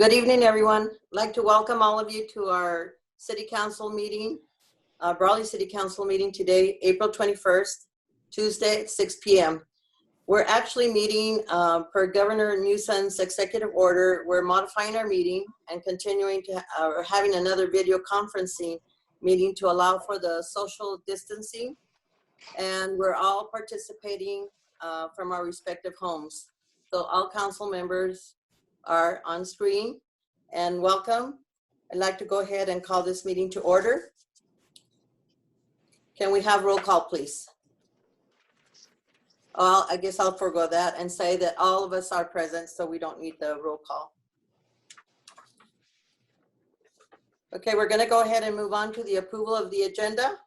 Good evening, everyone. I'd like to welcome all of you to our City Council meeting, Brawley City Council meeting today, April 21st, Tuesday at 6 p.m. We're actually meeting per Governor Newsom's executive order. We're modifying our meeting and continuing to having another video conferencing meeting to allow for the social distancing. And we're all participating from our respective homes. So all council members are on screen, and welcome. I'd like to go ahead and call this meeting to order. Can we have roll call, please? I guess I'll forego that and say that all of us are present, so we don't need the roll call. Okay, we're going to go ahead and move on to the approval of the agenda.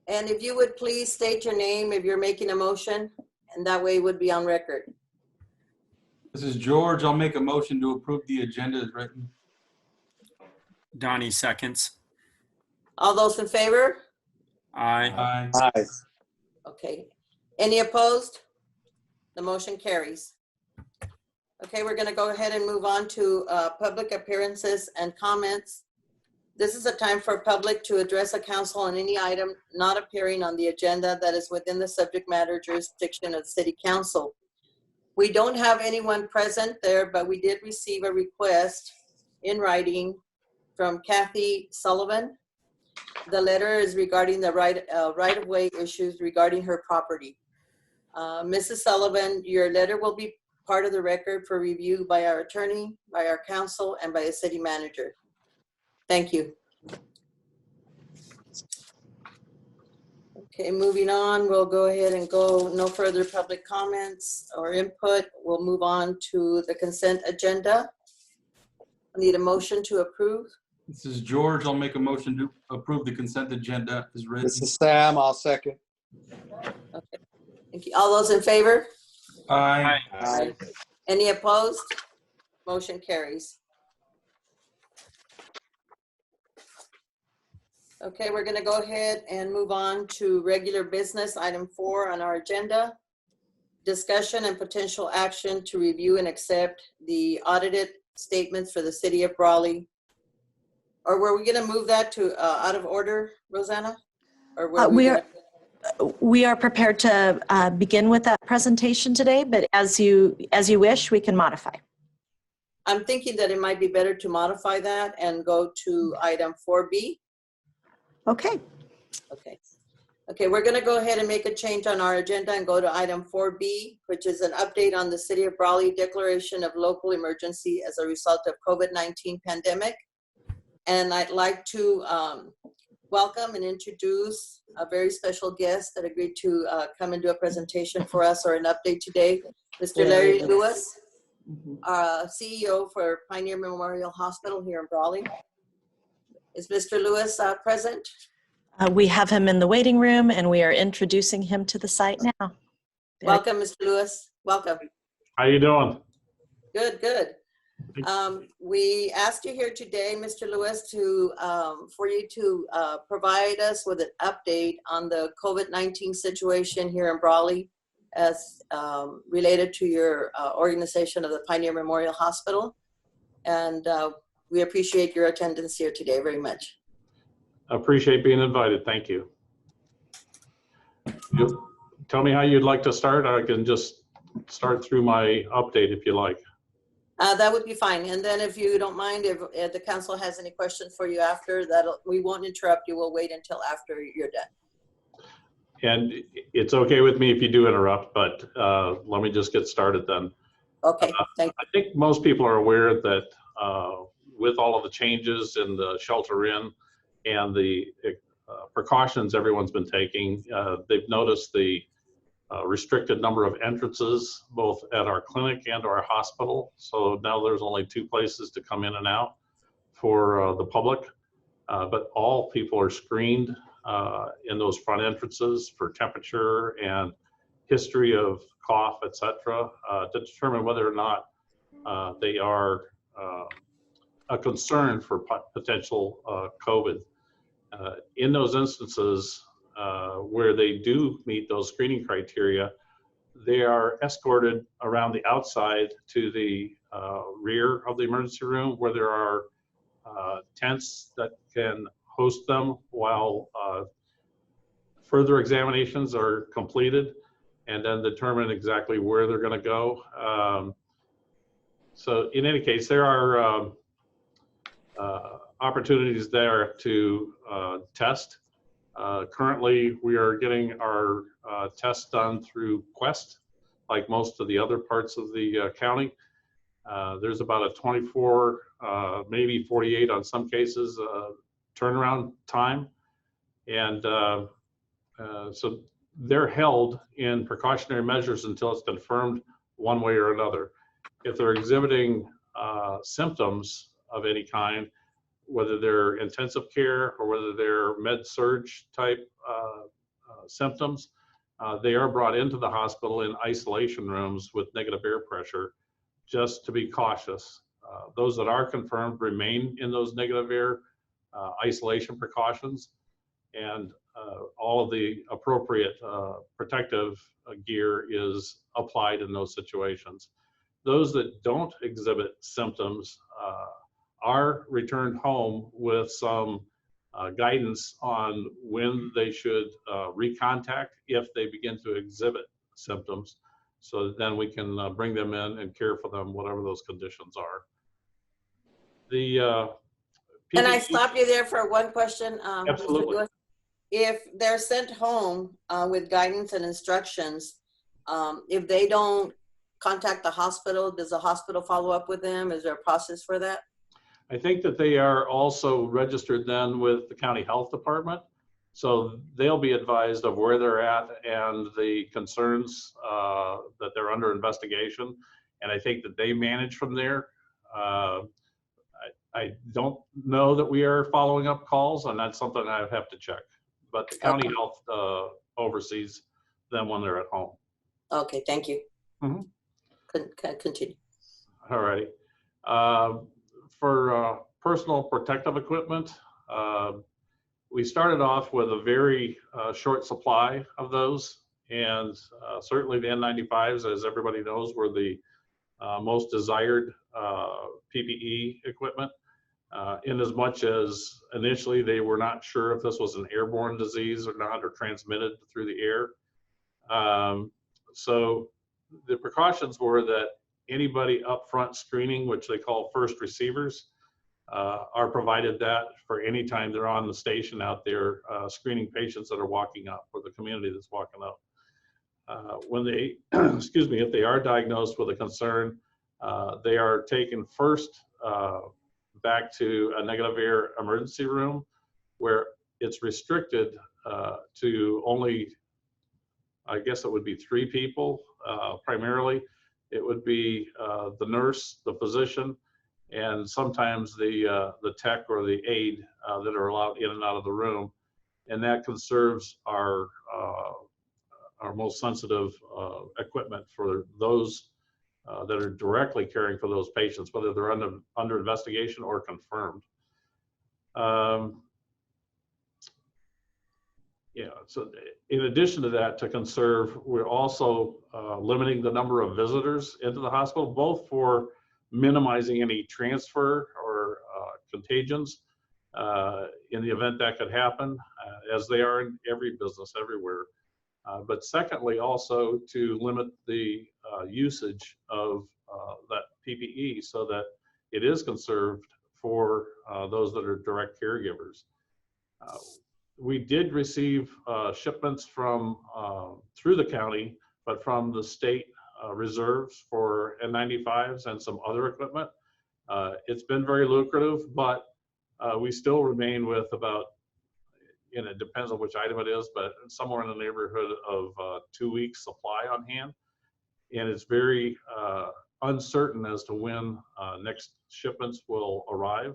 And if you would please state your name if you're making a motion, and that way it would be on record. This is George. I'll make a motion to approve the agenda as written. Donnie seconds. All those in favor? Aye. Aye. Okay. Any opposed? The motion carries. Okay, we're going to go ahead and move on to public appearances and comments. This is a time for public to address the council on any item not appearing on the agenda that is within the subject matter jurisdiction of the City Council. We don't have anyone present there, but we did receive a request in writing from Kathy Sullivan. The letter is regarding the right-of-way issues regarding her property. Mrs. Sullivan, your letter will be part of the record for review by our attorney, by our council, and by the city manager. Thank you. Okay, moving on, we'll go ahead and go no further public comments or input. We'll move on to the consent agenda. I need a motion to approve. This is George. I'll make a motion to approve the consent agenda as written. This is Sam. I'll second. Okay, thank you. All those in favor? Aye. Aye. Any opposed? Motion carries. Okay, we're going to go ahead and move on to regular business, item 4 on our agenda. Discussion and potential action to review and accept the audited statements for the city of Brawley. Or were we going to move that to out of order, Rosanna? Or we are prepared to begin with that presentation today, but as you wish, we can modify. I'm thinking that it might be better to modify that and go to item 4B. Okay. Okay, we're going to go ahead and make a change on our agenda and go to item 4B, which is an update on the City of Brawley declaration of local emergency as a result of COVID-19 pandemic. And I'd like to welcome and introduce a very special guest that agreed to come and do a presentation for us or an update today, Mr. Larry Lewis, CEO for Pioneer Memorial Hospital here in Brawley. Is Mr. Lewis present? We have him in the waiting room, and we are introducing him to the site now. Welcome, Mr. Lewis. Welcome. How you doing? Good, good. We asked you here today, Mr. Lewis, to for you to provide us with an update on the COVID-19 situation here in Brawley as related to your organization of the Pioneer Memorial Hospital. And we appreciate your attendance here today very much. I appreciate being invited. Thank you. Tell me how you'd like to start. I can just start through my update if you like. That would be fine. And then if you don't mind, if the council has any questions for you after that, we won't interrupt you. We'll wait until after you're done. And it's okay with me if you do interrupt, but let me just get started then. Okay, thank you. I think most people are aware that with all of the changes in the shelter in and the precautions everyone's been taking, they've noticed the restricted number of entrances both at our clinic and our hospital. So now there's only 2 places to come in and out for the public, but all people are screened in those front entrances for temperature and history of cough, etc., to determine whether or not they are a concern for potential COVID. In those instances where they do meet those screening criteria, they are escorted around the outside to the rear of the emergency room where there are tents that can host them while further examinations are completed, and then determine exactly where they're going to go. So in any case, there are opportunities there to test. Currently, we are getting our tests done through Quest, like most of the other parts of the county. There's about a 24, maybe 48 on some cases, turnaround time. And so they're held in precautionary measures until it's confirmed one way or another. If they're exhibiting symptoms of any kind, whether they're intensive care or whether they're med-surg type symptoms, they are brought into the hospital in isolation rooms with negative air pressure, just to be cautious. Those that are confirmed remain in those negative air isolation precautions, and all of the appropriate protective gear is applied in those situations. Those that don't exhibit symptoms are returned home with some guidance on when they should recontact if they begin to exhibit symptoms. So then we can bring them in and care for them, whatever those conditions are. The Can I PPE stop you there for one question? Mr. Absolutely. Lewis? If they're sent home with guidance and instructions, if they don't contact the hospital, does the hospital follow up with them? Is there a process for that? I think that they are also registered then with the county health department. So they'll be advised of where they're at and the concerns that they're under investigation. And I think that they manage from there. I don't know that we are following up calls, and that's something I have to check. But the county health oversees them when they're at home. Okay, thank you. Mhm. Continue. All right. For personal protective equipment, we started off with a very short supply of those, and certainly the N95s, as everybody knows, were the most desired PPE equipment, in as much as initially they were not sure if this was an airborne disease or not, or transmitted through the air. So the precautions were that anybody upfront screening, which they call first receivers, are provided that for any time they're on the station out there screening patients that are walking up, or the community that's walking up. When they, excuse me, if they are diagnosed with a concern, they are taken first back to a negative air emergency room, where it's restricted to only, I guess it would be 3 people primarily. It would be the nurse, the physician, and sometimes the tech or the aide that are allowed in and out of the room, and that conserves our most sensitive equipment for those that are directly caring for those patients, whether they're under investigation or confirmed. Yeah, so in addition to that, to conserve, we're also limiting the number of visitors into the hospital, both for minimizing any transfer or contagions in the event that could happen, as they are in every business everywhere. But secondly, also to limit the usage of that PPE so that it is conserved for those that are direct caregivers. We did receive shipments from through the county, but from the state reserves for N95s and some other equipment. It's been very lucrative, but we still remain with about, and it depends on which item it is, but somewhere in the neighborhood of 2 weeks supply on hand. And it's very uncertain as to when next shipments will arrive.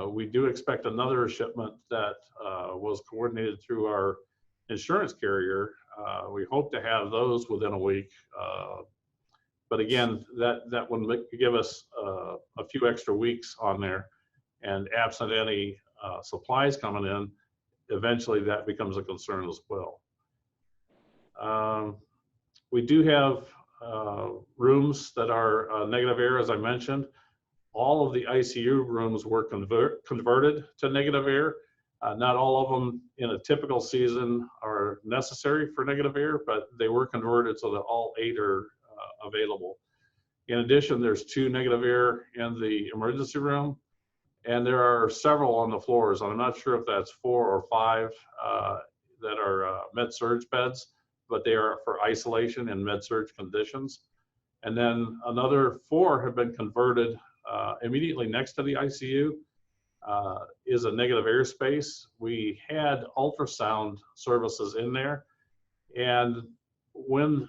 We do expect another shipment that was coordinated through our insurance carrier. We hope to have those within a week. But again, that would give us a few extra weeks on there. And absent any supplies coming in, eventually that becomes a concern as well. We do have rooms that are negative air, as I mentioned. All of the ICU rooms were converted to negative air. Not all of them in a typical season are necessary for negative air, but they were converted so that all 8 are available. In addition, there's 2 negative air in the emergency room, and there are several on the floors. I'm not sure if that's 4 or 5 that are med-surg beds, but they are for isolation in med-surg conditions. And then another 4 have been converted immediately next to the ICU. Is a negative airspace. We had ultrasound services in there, and when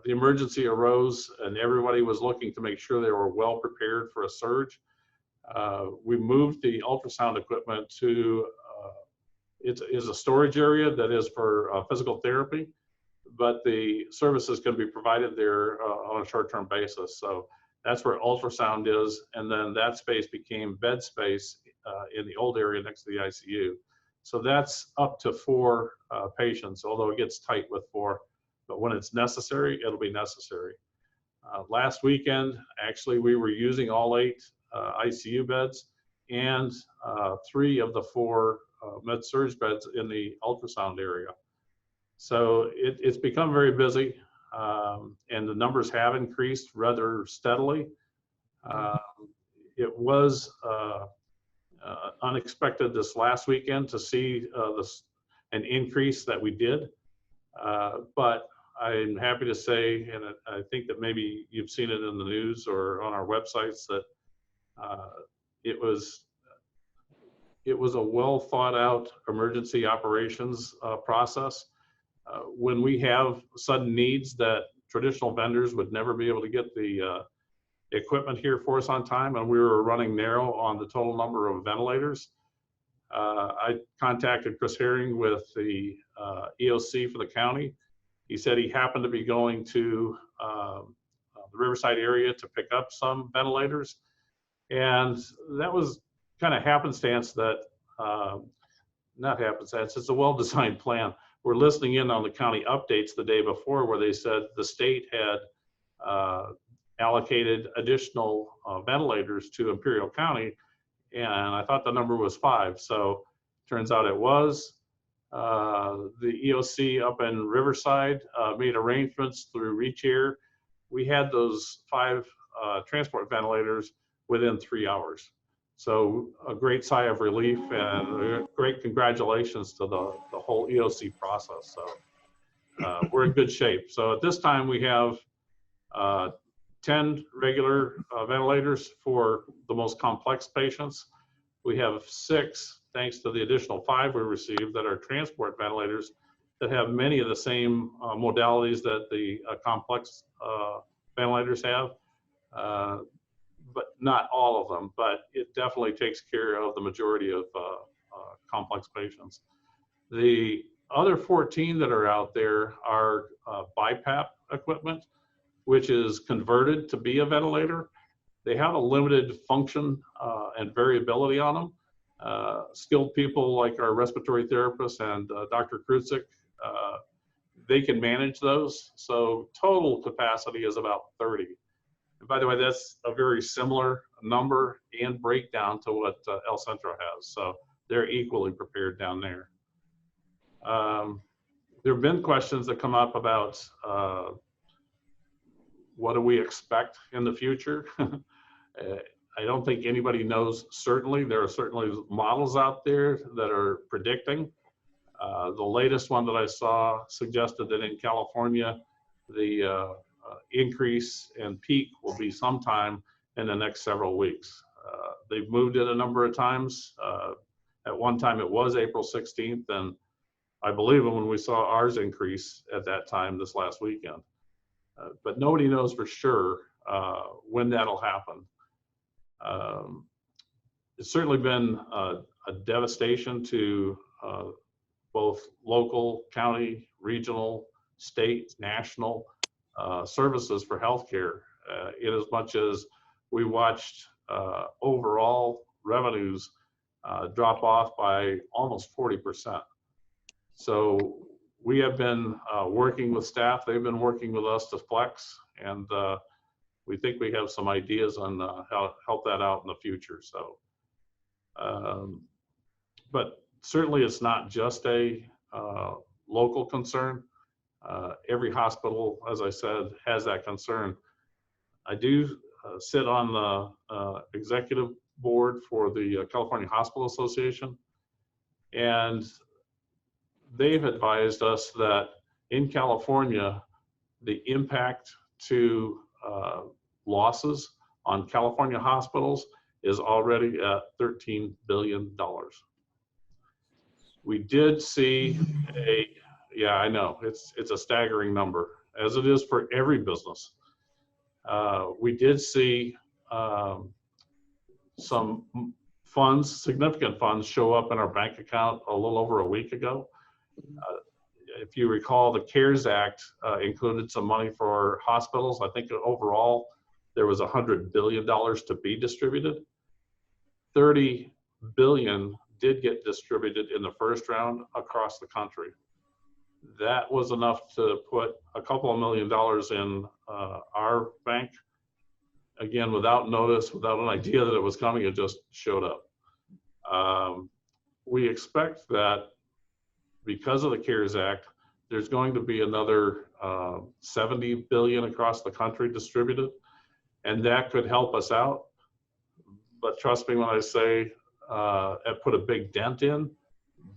the emergency arose and everybody was looking to make sure they were well prepared for a surge, we moved the ultrasound equipment to it is a storage area that is for physical therapy, but the services can be provided there on a short-term basis. So that's where ultrasound is, and then that space became bed space in the old area next to the ICU. So that's up to 4 patients, although it gets tight with 4. But when it's necessary, it'll be necessary. Last weekend, actually, we were using all 8 ICU beds and 3 of the 4 med-surg beds in the ultrasound area. So it's become very busy, and the numbers have increased rather steadily. It was unexpected this last weekend to see an increase that we did, but I'm happy to say, and I think that maybe you've seen it in the news or on our websites, that it was a well thought out emergency operations process. When we have sudden needs that traditional vendors would never be able to get the equipment here for us on time, and we were running narrow on the total number of ventilators, I contacted Chris Herring with the EOC for the county. He said he happened to be going to the Riverside area to pick up some ventilators, and that was kind of happenstance that, not happenstance, it's a well-designed plan. We're listening in on the county updates the day before where they said the state had allocated additional ventilators to Imperial County, and I thought the number was 5. So turns out it was. The EOC up in Riverside made arrangements through Reach Air. We had those 5 transport ventilators within 3 hours. So a great sigh of relief and great congratulations to the whole EOC process. So we're in good shape. So at this time we have 10 regular ventilators for the most complex patients. We have 6, thanks to the additional 5 we received, that are transport ventilators that have many of the same modalities that the complex ventilators have, but not all of them, but it definitely takes care of the majority of complex patients. The other 14 that are out there are BiPAP equipment, which is converted to be a ventilator. They have a limited function and variability on them. Skilled people like our respiratory therapists and Dr. Krutzik, they can manage those. So total capacity is about 30. And by the way, that's a very similar number and breakdown to what El Centro has. So they're equally prepared down there. There have been questions that come up about what do we expect in the future? I don't think anybody knows certainly. There are certainly models out there that are predicting. The latest one that I saw suggested that in California, the increase and peak will be sometime in the next several weeks. They've moved it a number of times. At one time it was April 16th, and I believe when we saw ours increase at that time this last weekend. But nobody knows for sure when that'll happen. It's certainly been a devastation to both local, county, regional, state, national services for healthcare, in as much as we watched overall revenues drop off by almost 40%. So we have been working with staff. They've been working with us to flex, and we think we have some ideas on how to help that out in the future. So, but certainly it's not just a local concern. Every hospital, as I said, has that concern. I do sit on the executive board for the California Hospital Association, and they've advised us that in California, the impact to losses on California hospitals is already at $13 billion. We did see yeah, I know, it's a staggering number, as it is for every business. We did see some funds, significant funds, show up in our bank account a little over a week ago. If you recall, the CARES Act included some money for hospitals. I think overall there was $100 billion to be distributed. 30 billion did get distributed in the first round across the country. That was enough to put a couple of $1 million in our bank. Again, without notice, without an idea that it was coming, it just showed up. We expect that because of the CARES Act, there's going to be another 70 billion across the country distributed, and that could help us out. But trust me when I say it put a big dent in,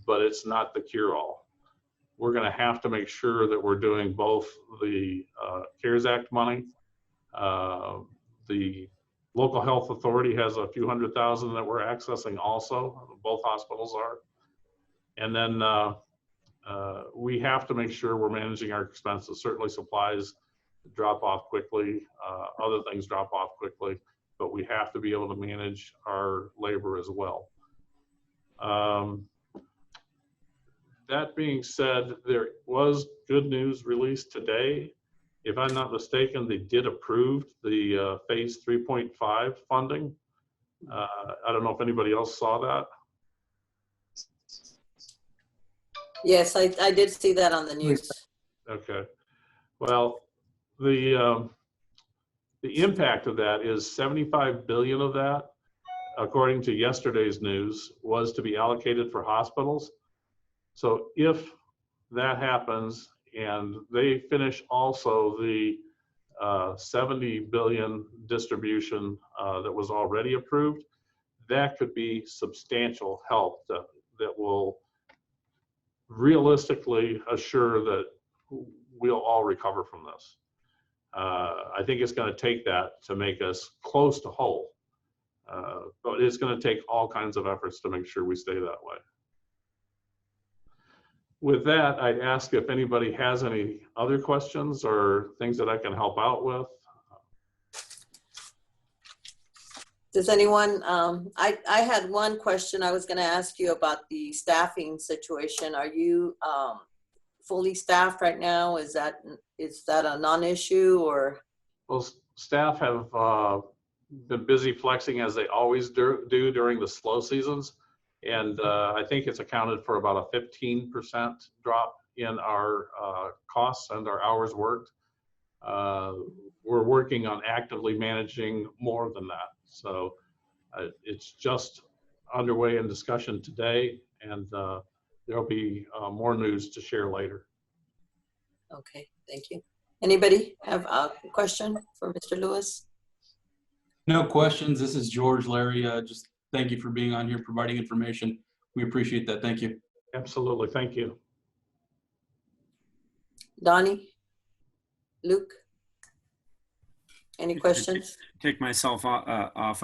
but it's not the cure-all. We're going to have to make sure that we're doing both the CARES Act money. The local health authority has a few $100,000 that we're accessing also. Both hospitals are. And then we have to make sure we're managing our expenses. Certainly supplies drop off quickly. Other things drop off quickly, but we have to be able to manage our labor as well. That being said, there was good news released today. If I'm not mistaken, they did approve the phase 3.5 funding. I don't know if anybody else saw that. Yes, I did see that on the news. Okay. Well, the impact of that is 75 billion of that, according to yesterday's news, was to be allocated for hospitals. So if that happens and they finish also the 70 billion distribution that was already approved, that could be substantial help that will realistically assure that we'll all recover from this. I think it's going to take that to make us close to whole, but it's going to take all kinds of efforts to make sure we stay that way. With that, I'd ask if anybody has any other questions or things that I can help out with. Does anyone, I had one question I was going to ask you about the staffing situation. Are you fully staffed right now? Is that a non-issue or? Well, staff have been busy flexing as they always do during the slow seasons. And I think it's accounted for about a 15% drop in our costs and our hours worked. We're working on actively managing more than that. So it's just underway in discussion today, and there'll be more news to share later. Okay, thank you. Anybody have a question for Mr. Lewis? No questions. This is George. Larry, just thank you for being on here, providing information. We appreciate that. Thank you. Absolutely. Thank you. Donnie? Luke? Any questions? Take myself off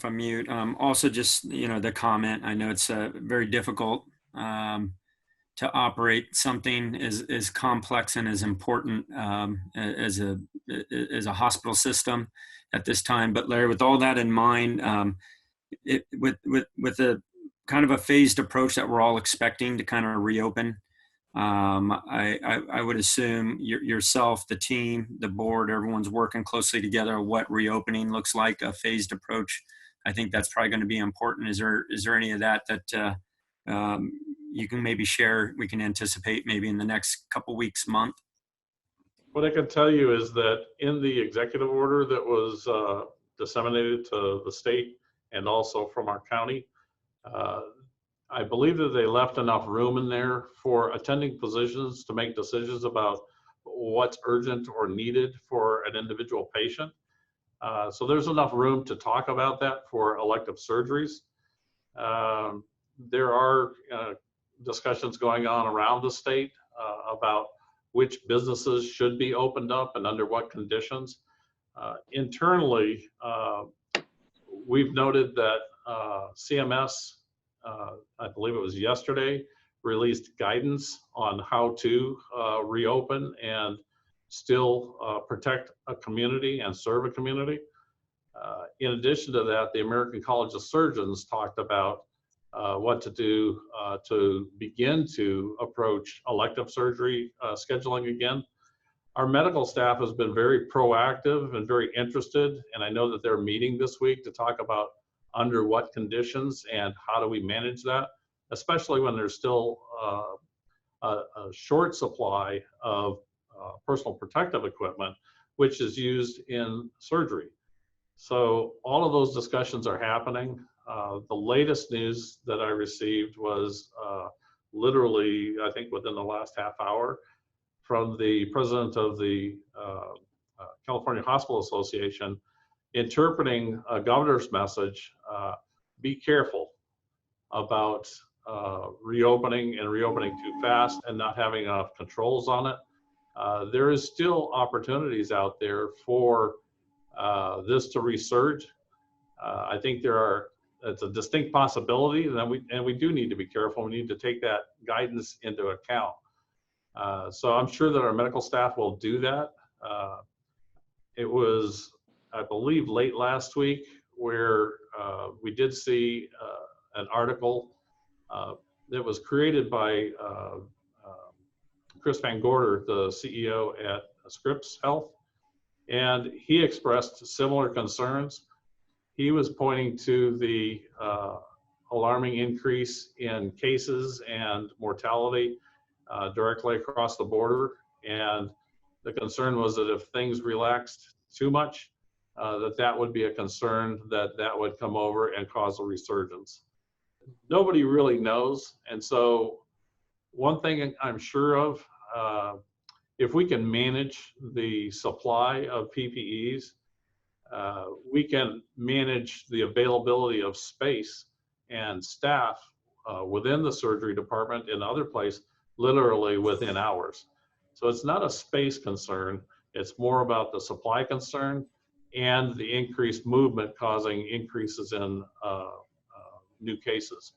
a mute. Also, just the comment. I know it's very difficult to operate something as complex and as important as a hospital system at this time. But Larry, with all that in mind, with a kind of a phased approach that we're all expecting to kind of reopen, I would assume yourself, the team, the board, everyone's working closely together on what reopening looks like, a phased approach. I think that's probably going to be important. Is there any of that you can maybe share, we can anticipate maybe in the next couple weeks, month? What I can tell you is that in the executive order that was disseminated to the state and also from our county, I believe that they left enough room in there for attending physicians to make decisions about what's urgent or needed for an individual patient. So there's enough room to talk about that for elective surgeries. There are discussions going on around the state about which businesses should be opened up and under what conditions. Internally, we've noted that CMS, I believe it was yesterday, released guidance on how to reopen and still protect a community and serve a community. In addition to that, the American College of Surgeons talked about what to do to begin to approach elective surgery scheduling again. Our medical staff has been very proactive and very interested, and I know that they're meeting this week to talk about under what conditions and how do we manage that, especially when there's still a short supply of personal protective equipment, which is used in surgery. So all of those discussions are happening. The latest news that I received was literally, I think within the last half hour, from the president of the California Hospital Association, interpreting a governor's message, be careful about reopening and reopening too fast and not having enough controls on it. There is still opportunities out there for this to resurge. I think it's a distinct possibility, and we do need to be careful. We need to take that guidance into account. So I'm sure that our medical staff will do that. It was, I believe, late last week where we did see an article that was created by Chris Van Gorder, the CEO at Scripps Health, and he expressed similar concerns. He was pointing to the alarming increase in cases and mortality directly across the border, and the concern was that if things relaxed too much, that would be a concern that would come over and cause a resurgence. Nobody really knows, and so one thing I'm sure of, if we can manage the supply of PPEs, we can manage the availability of space and staff within the surgery department and other places literally within hours. So it's not a space concern, it's more about the supply concern and the increased movement causing increases in new cases.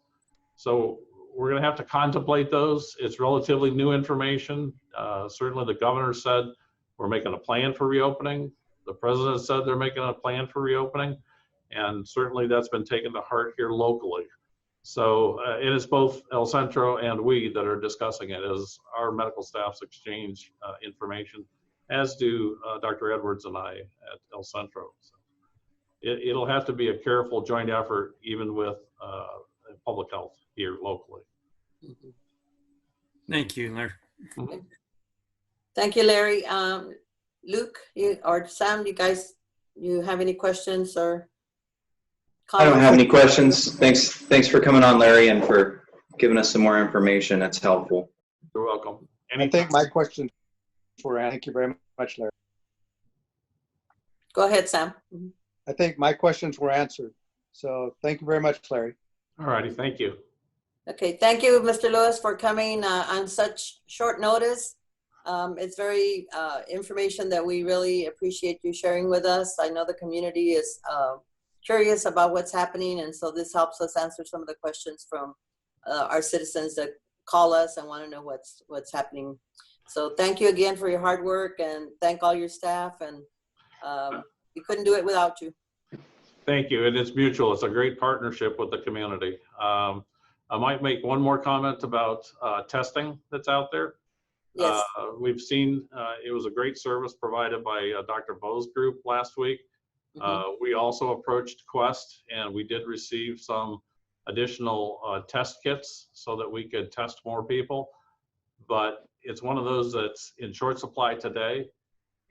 So we're going to have to contemplate those. It's relatively new information. Certainly the governor said we're making a plan for reopening. The president said they're making a plan for reopening, and certainly that's been taken to heart here locally. So it is both El Centro and we that are discussing it as our medical staffs exchange information, as do Dr. Edwards and I at El Centro. So it'll have to be a careful joint effort, even with public health here locally. Thank you, Larry. Thank you, Larry. Luke or Sam, you have any questions or comments? I don't have any questions. Thanks for coming on, Larry, and for giving us some more information. That's helpful. You're welcome. I think my questions were, thank you very much, Larry. Go ahead, Sam. I think my questions were answered. So thank you very much, Larry. All righty, thank you. Okay, thank you, Mr. Lewis, for coming on such short notice. It's very information that we really appreciate you sharing with us. I know the community is curious about what's happening, and so this helps us answer some of the questions from our citizens that call us and want to know what's happening. So thank you again for your hard work, and thank all your staff, and we couldn't do it without you. Thank you, and it's mutual. It's a great partnership with the community. I might make one more comment about testing that's out there. Yes. We've seen it was a great service provided by Dr. Bo's group last week. We also approached Quest, and we did receive some additional test kits so that we could test more people. But it's one of those that's in short supply today.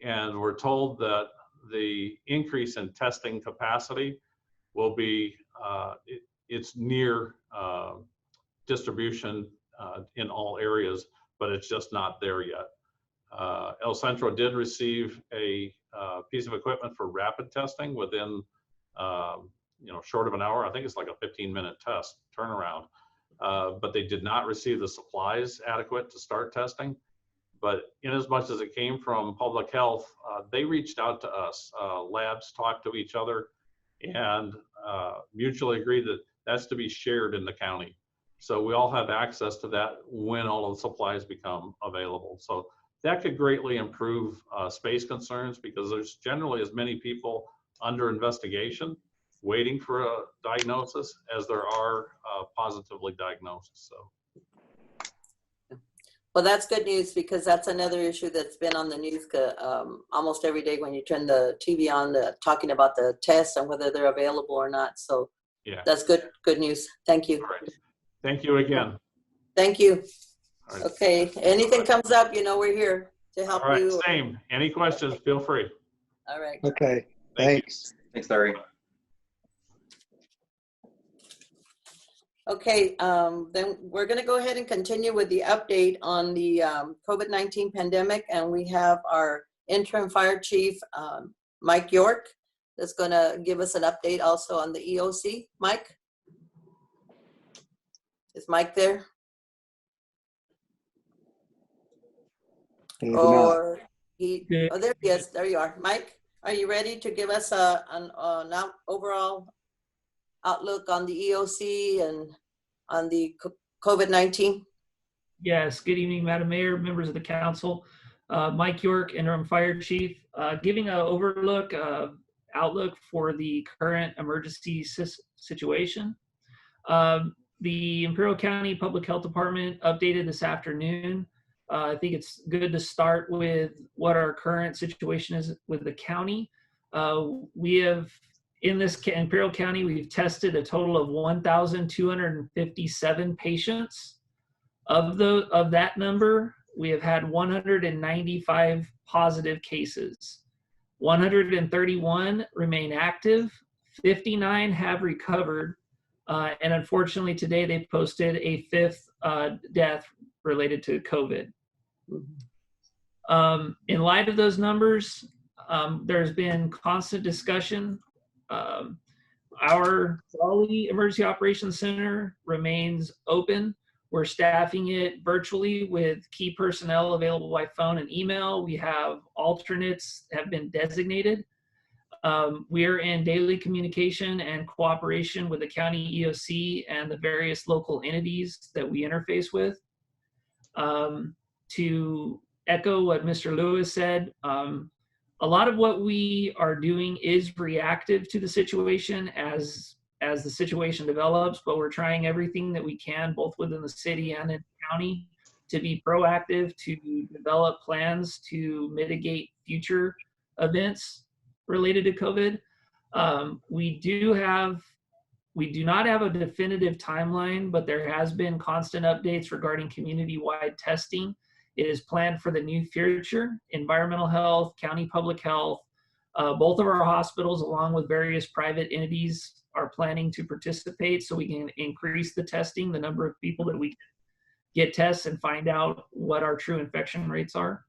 And we're told that the increase in testing capacity will be, it's near distribution in all areas, but it's just not there yet. El Centro did receive a piece of equipment for rapid testing within, short of an hour. I think it's like a 15-minute test turnaround, but they did not receive the supplies adequate to start testing. But in as much as it came from public health, they reached out to us. Labs talked to each other and mutually agreed that that's to be shared in the county. So we all have access to that when all of the supplies become available. So that could greatly improve space concerns, because there's generally as many people under investigation waiting for a diagnosis as there are positively diagnosed. So. Well, that's good news, because that's another issue that's been on the news almost every day when you turn the TV on, talking about the tests and whether they're available or not. So yeah, that's good news. Thank you. All right. Thank you again. Thank you. All right. Okay, anything comes up, we're here to help All right, you. same. Any questions, feel free. All right. Okay, Thank thanks. Thanks, Larry. Okay, then we're going to go ahead and continue with the update on the COVID-19 pandemic, and we have our interim fire chief, Mike York, that's going to give us an update also on the EOC. Mike? Is Mike there? Maybe or oh, there he is. There you are. Mike, are you ready to give us an overall outlook on the EOC and on the COVID-19? Yes. Good evening, Madam Mayor, members of the council. Mike York, interim fire chief, giving an outlook for the current emergency situation. The Imperial County Public Health Department updated this afternoon. I think it's good to start with what our current situation is with the county. We have, in this Imperial County, we've tested a total of 1,257 patients. Of that number, we have had 195 positive cases. 131 remain active, 59 have recovered, and unfortunately today they posted a 5th death related to COVID. In light of those numbers, there's been constant discussion. Our Raleigh Emergency Operations Center remains open. We're staffing it virtually with key personnel available by phone and email. We have alternates have been designated. We are in daily communication and cooperation with the county EOC and the various local entities that we interface with. To echo what Mr. Lewis said, a lot of what we are doing is reactive to the situation as the situation develops, but we're trying everything that we can, both within the city and in the county, to be proactive, to develop plans to mitigate future events related to COVID. We do not have a definitive timeline, but there has been constant updates regarding community-wide testing. It is planned for the near future. Environmental health, county public health, both of our hospitals, along with various private entities, are planning to participate so we can increase the testing, the number of people that we can get tests and find out what our true infection rates are.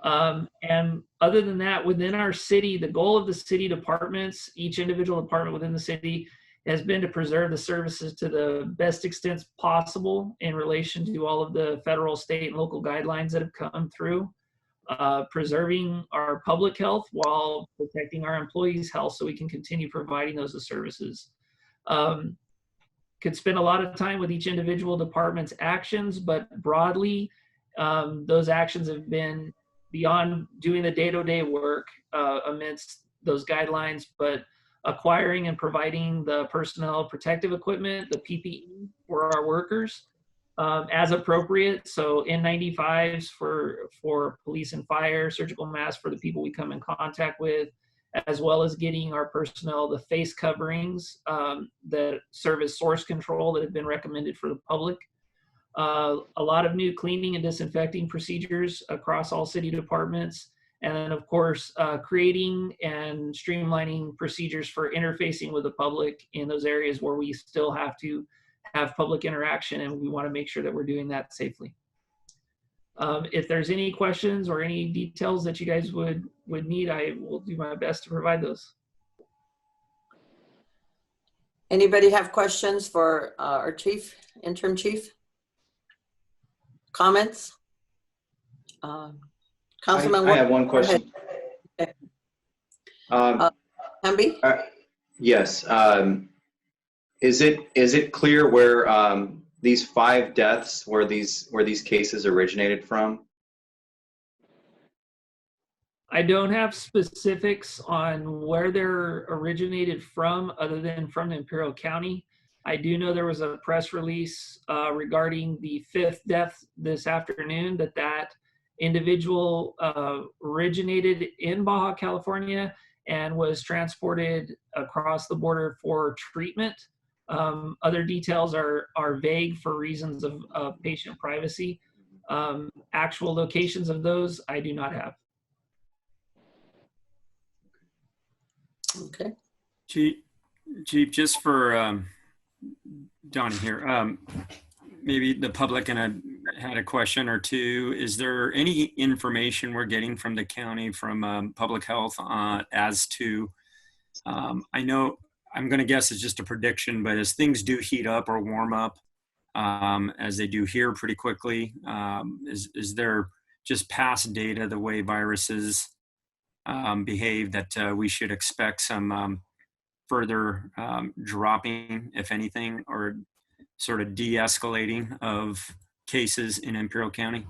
And other than that, within our city, the goal of the city departments, each individual department within the city, has been to preserve the services to the best extent possible in relation to all of the federal, state, and local guidelines that have come through, preserving our public health while protecting our employees' health so we can continue providing those services. Could spend a lot of time with each individual department's actions, but broadly, those actions have been beyond doing the day-to-day work amidst those guidelines, but acquiring and providing the personnel protective equipment, the PPE for our workers as appropriate. So N95s for police and fire, surgical masks for the people we come in contact with, as well as getting our personnel the face coverings that serve as source control that have been recommended for the public. A lot of new cleaning and disinfecting procedures across all city departments. And then, of course, creating and streamlining procedures for interfacing with the public in those areas where we still have to have public interaction, and we want to make sure that we're doing that safely. If there's any questions or any details that you guys would need, I will do my best to provide those. Anybody have questions for our chief, interim chief? Comments? Councilman. I have one question. Okay. Hamby? Yes. Is it clear where these 5 deaths, where these cases originated from? I don't have specifics on where they're originated from other than from Imperial County. I do know there was a press release regarding the 5th death this afternoon that individual originated in Baja California and was transported across the border for treatment. Other details are vague for reasons of patient privacy. Actual locations of those, I do not have. Okay. Chief, just for Donnie here, maybe the public had a question or two. Is there any information we're getting from the county, from public health as to, I know, I'm going to guess it's just a prediction, but as things do heat up or warm up, as they do here pretty quickly, is there just past data, the way viruses behave, that we should expect some further dropping, if anything, or sort of de-escalating of cases in Imperial County?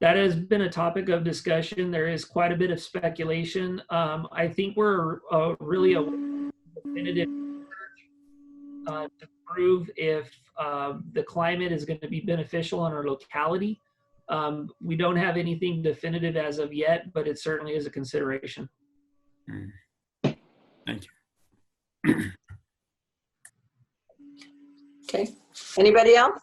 That has been a topic of discussion. There is quite a bit of speculation. I think we're really a definitive research to prove if the climate is going to be beneficial in our locality. We don't have anything definitive as of yet, but it certainly is a consideration. Thank you. Okay. Anybody else?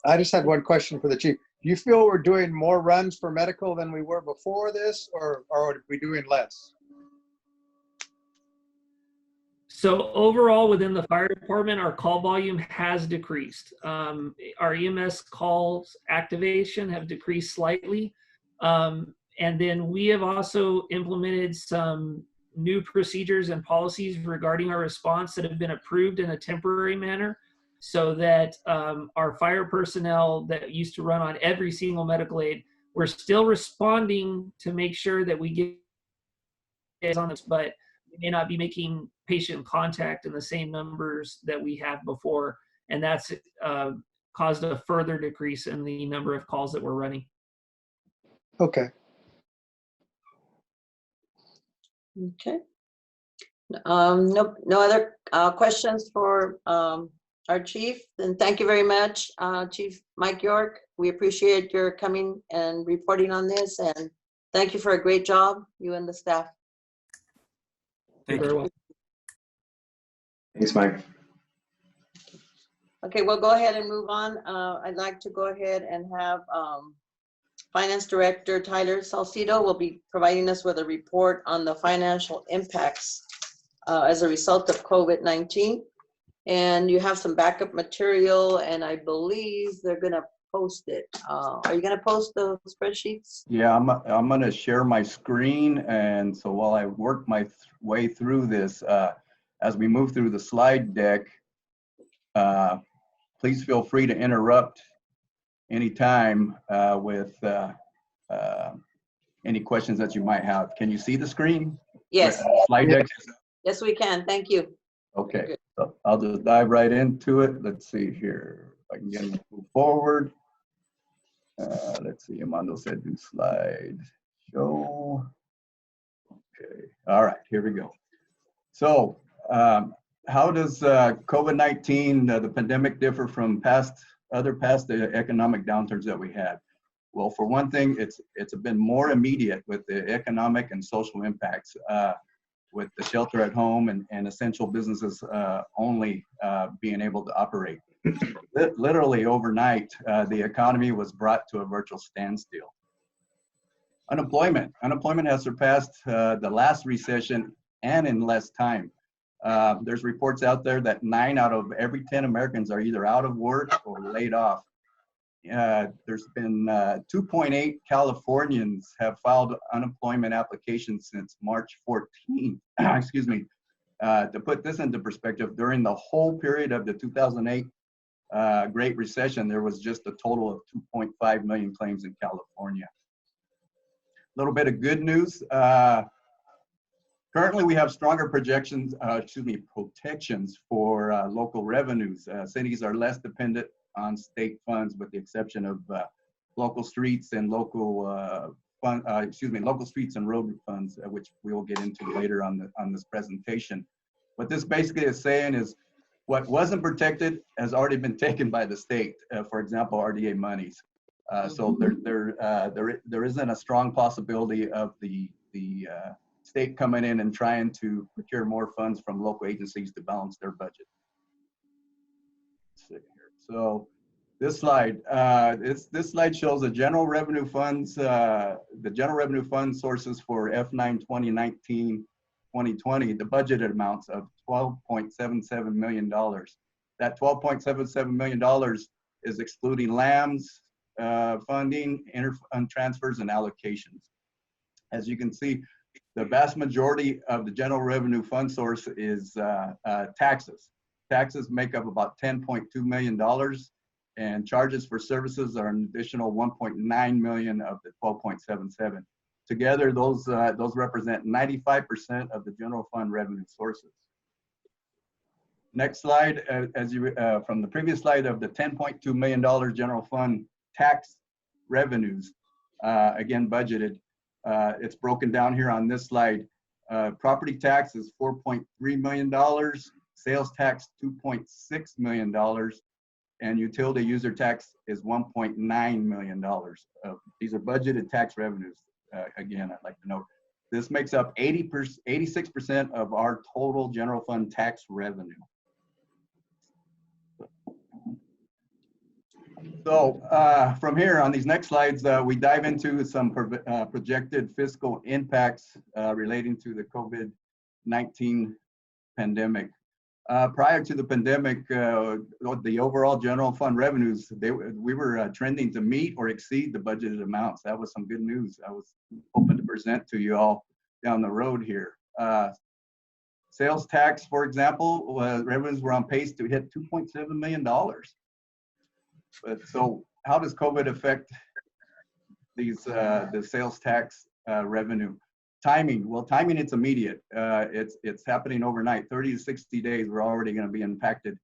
I just had one question for the chief. Do you feel we're doing more runs for medical than we were before this, or are we doing less? So overall, within the fire department, our call volume has decreased. Our EMS calls activation have decreased slightly. And then we have also implemented some new procedures and policies regarding our response that have been approved in a temporary manner, so that our fire personnel that used to run on every single medical aid, we're still responding to make sure that we get on this, but we may not be making patient contact in the same numbers that we have before. And that's caused a further decrease in the number of calls that we're running. Okay. Okay. No other questions for our chief. Then thank you very much, Chief Mike York. We appreciate your coming and reporting on this, and thank you for a great job, you and the staff. Thank you. Thanks, Mike. Okay, we'll go ahead and move on. I'd like to go ahead and have Finance Director Tyler Salcido will be providing us with a report on the financial impacts as a result of COVID-19. And you have some backup material, and I believe they're gonna post it. Are you gonna post the spreadsheets? Yeah, I'm gonna share my screen, and so while I work my way through this, as we move through the slide deck, please feel free to interrupt anytime with any questions that you might have. Can you see the screen? Yes. Slide deck? Yes, we can. Thank you. Okay, so I'll just dive right into it. Let's see here. If I can get it to move forward. Let's see, Amando said do slide show. Okay, all right, here we go. So how does COVID-19, the pandemic, differ from other past economic downturns that we had? Well, for one thing, it's been more immediate with the economic and social impacts, with the shelter at home and essential businesses only being able to operate. Literally overnight, the economy was brought to a virtual standstill. Unemployment has surpassed the last recession and in less time. There's reports out there that 9 out of every 10 Americans are either out of work or laid off. There's been 2.8 Californians have filed unemployment applications since March 14. Excuse me. To put this into perspective, during the whole period of the 2008 Great Recession, there was just a total of 2.5 million claims in California. A little bit of good news. Currently, we have stronger protections for local revenues. Cities are less dependent on state funds, with the exception of local streets and local streets and road funds, which we will get into later on this presentation. What this basically is saying is what wasn't protected has already been taken by the state. For example, RDA monies. So there isn't a strong possibility of the state coming in and trying to procure more funds from local agencies to balance their budget. Let's see here. So this slide, this slide shows the general revenue funds, sources for F9 2019-2020, the budgeted amounts of $12.77 million. That $12.77 million is excluding LAMs, funding, interfund transfers, and allocations. As you can see, the vast majority of the general revenue fund source is taxes. Taxes make up about $10.2 million, and charges for services are an additional $1.9 million of the $12.77. Together, those represent 95% of the general fund revenue sources. Next slide, from the previous slide of the $10.2 million general fund tax revenues, again budgeted. It's broken down here on this slide. Property tax is $4.3 million, sales tax $2.6 million, and utility user tax is $1.9 million. These are budgeted tax revenues. Again, I'd like to note, this makes up 86% of our total general fund tax revenue. So from here on these next slides, we dive into some projected fiscal impacts relating to the COVID-19 pandemic. Prior to the pandemic, the overall general fund revenues, we were trending to meet or exceed the budgeted amounts. That was some good news. I was hoping to present to you all down the road here. Sales tax, for example, revenues were on pace to hit $2.7 million. But so how does COVID affect these the sales tax revenue? Timing, well, timing, it's immediate. It's happening overnight. 30 to 60 days, we're already going to be impacted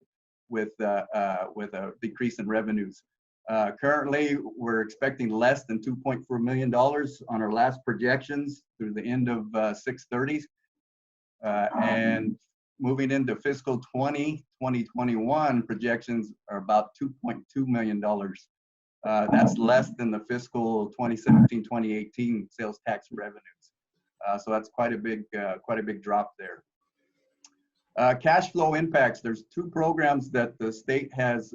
with a decrease in revenues. Currently, we're expecting less than $2.4 million on our last projections through the end of 6/30. And moving into fiscal 2021, projections are about $2.2 million. That's less than the fiscal 2017-2018 sales tax revenues. So that's quite a big drop there. Cash flow impacts. There's 2 programs that the state has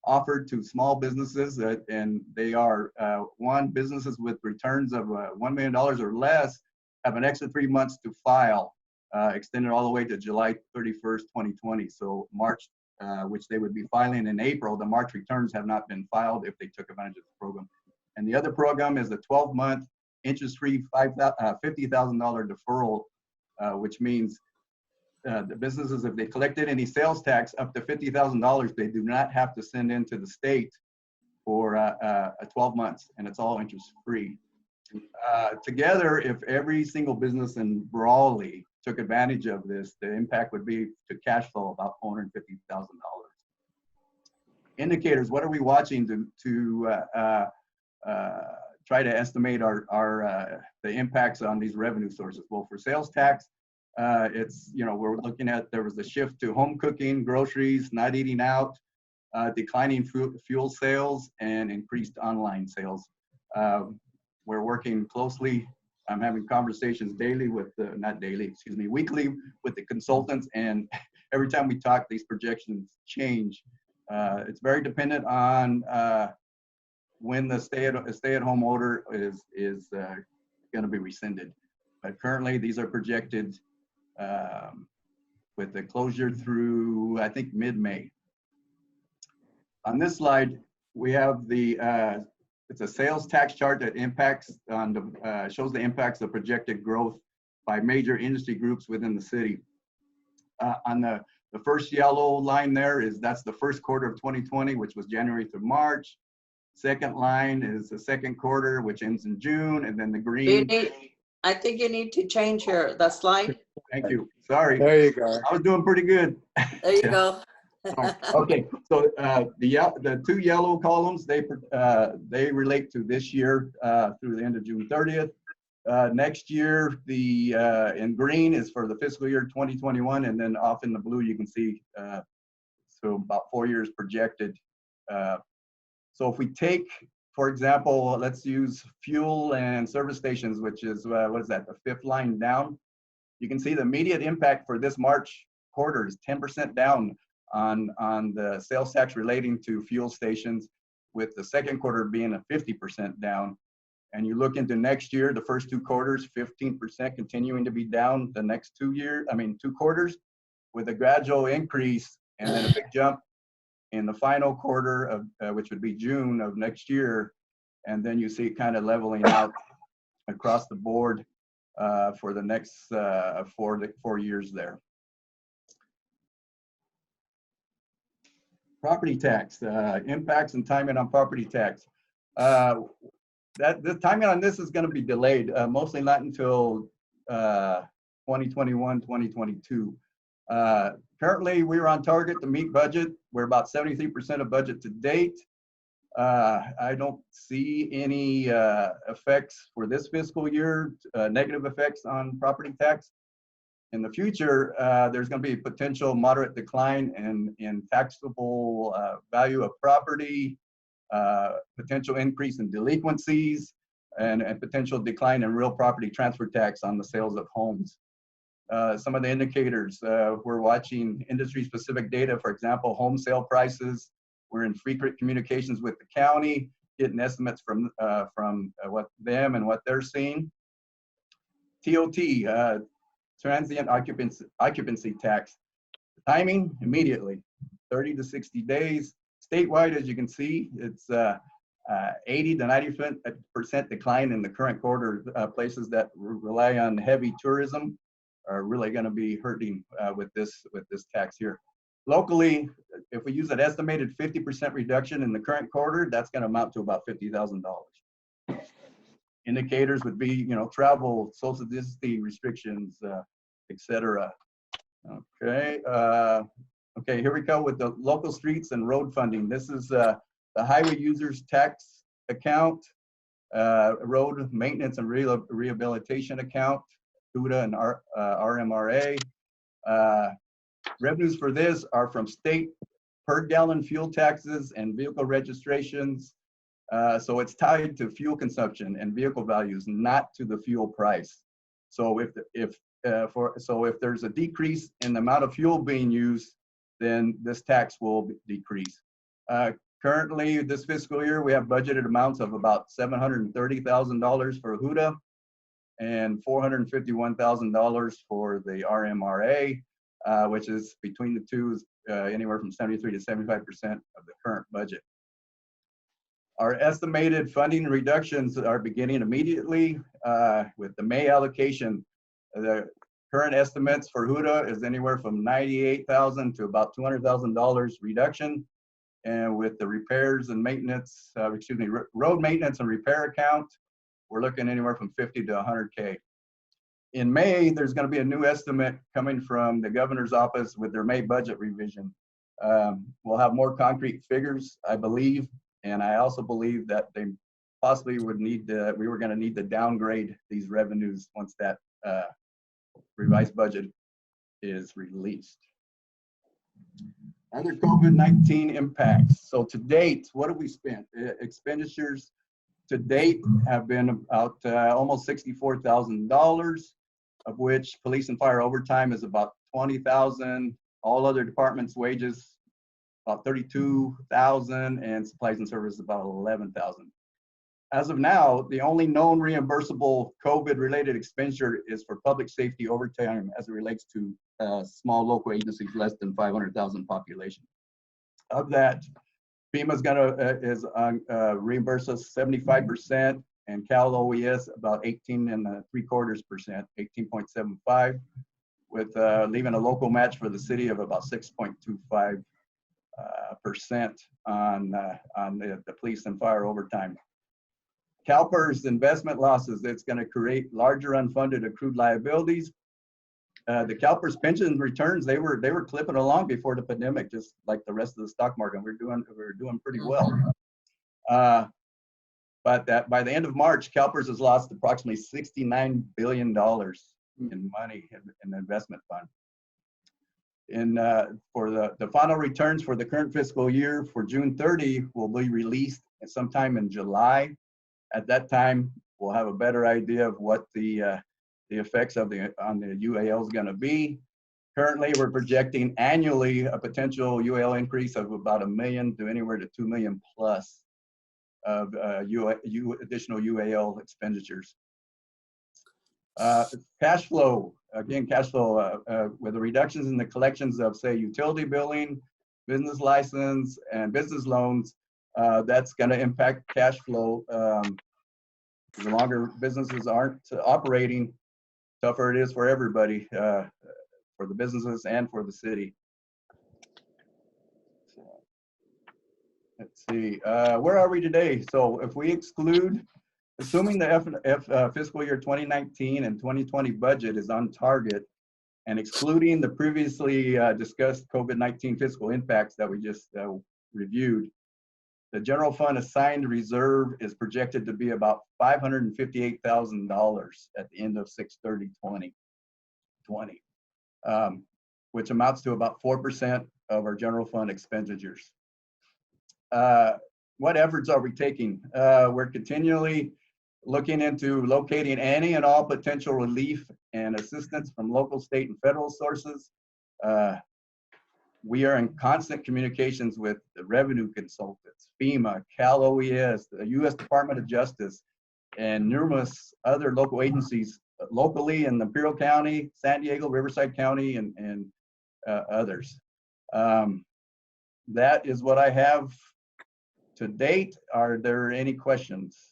offered to small businesses, and they are one, businesses with returns of $1 million or less have an extra 3 months to file, extended all the way to July 31st, 2020. So March, which they would be filing in April, the March returns have not been filed if they took advantage of the program. And the other program is a 12-month interest-free $50,000 deferral, which means the businesses, if they collected any sales tax up to $50,000, they do not have to send in to the state for 12 months, and it's all interest-free. Together, if every single business in Brawley took advantage of this, the impact would be to cash flow about $450,000. Indicators, what are we watching to try to estimate the impacts on these revenue sources? Well, for sales tax, it's, we're looking at, there was a shift to home cooking, groceries, not eating out, declining fuel sales, and increased online sales. We're working closely. I'm having conversations daily with, not daily, excuse me, weekly with the consultants. And every time we talk, these projections change. It's very dependent on when the stay-at-home order is going to be rescinded. But currently, these are projected with the closure through, I think, mid-May. On this slide, we have the, it's a sales tax chart that impacts on the, shows the impacts of projected growth by major industry groups within the city. On the first yellow line there that's the first quarter of 2020, which was January through March. Second line is the second quarter, which ends in June, and then the green. I think you need to change the slide. Thank you. Sorry. There you go. I was doing pretty good. There you go. Okay, so the two yellow columns, they relate to this year through the end of June 30th. Next year, the in green is for the fiscal year 2021, and then off in the blue you can see so about 4 years projected. So if we take, for example, let's use fuel and service stations, which is what is that, the fifth line down. You can see the immediate impact for this March quarter is 10% down on the sales tax relating to fuel stations, with the second quarter being a 50% down. And you look into next year, the first two quarters, 15% continuing to be down the next 2 quarters, with a gradual increase and then a big jump in the final quarter of which would be June of next year. And then you see it kind of leveling out across the board for the next 4 years there. Property tax, impacts and timing on property tax. The timing on this is going to be delayed, mostly not until 2021, 2022. Currently, we're on target to meet budget. We're about 73% of budget to date. I don't see any effects for this fiscal year, negative effects on property tax. In the future, there's going to be a potential moderate decline in taxable value of property, potential increase in delinquencies, and potential decline in real property transfer tax on the sales of homes. Some of the indicators, we're watching industry-specific data, for example, home sale prices. We're in frequent communications with the county, getting estimates from what them and what they're seeing. TOT, transient occupancy tax. Timing, immediately, 30 to 60 days. Statewide, as you can see, it's 80 to 90% decline in the current quarter. Places that rely on heavy tourism are really going to be hurting with this tax here. Locally, if we use an estimated 50% reduction in the current quarter, that's going to amount to about $50,000. Indicators would be, travel, social distancing restrictions, etc. Okay. Okay, here we go with the local streets and road funding. This is the highway users tax account, road maintenance and rehabilitation account, HUDA and RMRA. Revenues for this are from state per gallon fuel taxes and vehicle registrations. So it's tied to fuel consumption and vehicle values, not to the fuel price. So if there's a decrease in the amount of fuel being used, then this tax will decrease. Currently, this fiscal year, we have budgeted amounts of about $730,000 for HUDA and $451,000 for the RMRA, which is between the two is anywhere from 73 to 75% of the current budget. Our estimated funding reductions are beginning immediately with the May allocation. The current estimates for HUDA is anywhere from $98,000 to about $200,000 reduction. And with the repairs and maintenance, road maintenance and repair account, we're looking anywhere from 50 to 100K. In May, there's going to be a new estimate coming from the governor's office with their May budget revision. We'll have more concrete figures, I believe, and I also believe that they possibly would need to, we were going to need to downgrade these revenues once that revised budget is released. Other COVID-19 impacts. So to date, what have we spent? Expenditures to date have been about almost $64,000, of which police and fire overtime is about $20,000. All other departments' wages about $32,000, and supplies and services about $11,000. As of now, the only known reimbursable COVID-related expenditure is for public safety overtime as it relates to small local agencies less than 500,000 population. Of that, FEMA's reimburse us 75%, and Cal OES about 18.75%, 18.75, with leaving a local match for the city of about 6.25% on the police and fire overtime. CalPERS investment losses, it's going to create larger unfunded accrued liabilities. The CalPERS pension returns, they were clipping along before the pandemic, just like the rest of the stock market. We're doing pretty well. But that by the end of March, CalPERS has lost approximately $69 billion in money in the investment fund. For the final returns for the current fiscal year for June 30 will be released sometime in July. At that time, we'll have a better idea of what the effects on the UAL is going to be. Currently, we're projecting annually a potential UAL increase of about $1 million to anywhere to $2 million plus of additional UAL expenditures. Cash flow, again, with the reductions in the collections of, say, utility billing, business license, and business loans, that's going to impact cash flow. The longer businesses aren't operating, tougher it is for everybody, for the businesses and for the city. So, let's see, where are we today? So if we exclude, assuming the fiscal year 2019 and 2020 budget is on target, and excluding the previously discussed COVID-19 fiscal impacts that we just reviewed, the general fund assigned reserve is projected to be about $558,000 at the end of 6/30/2020, which amounts to about 4% of our general fund expenditures. What efforts are we taking? We're continually looking into locating any and all potential relief and assistance from local, state, and federal sources. We are in constant communications with the revenue consultants, FEMA, Cal OES, the U.S. Department of Justice, and numerous other local agencies locally in Imperial County, San Diego, Riverside County, and others. That is what I have to date. Are there any questions?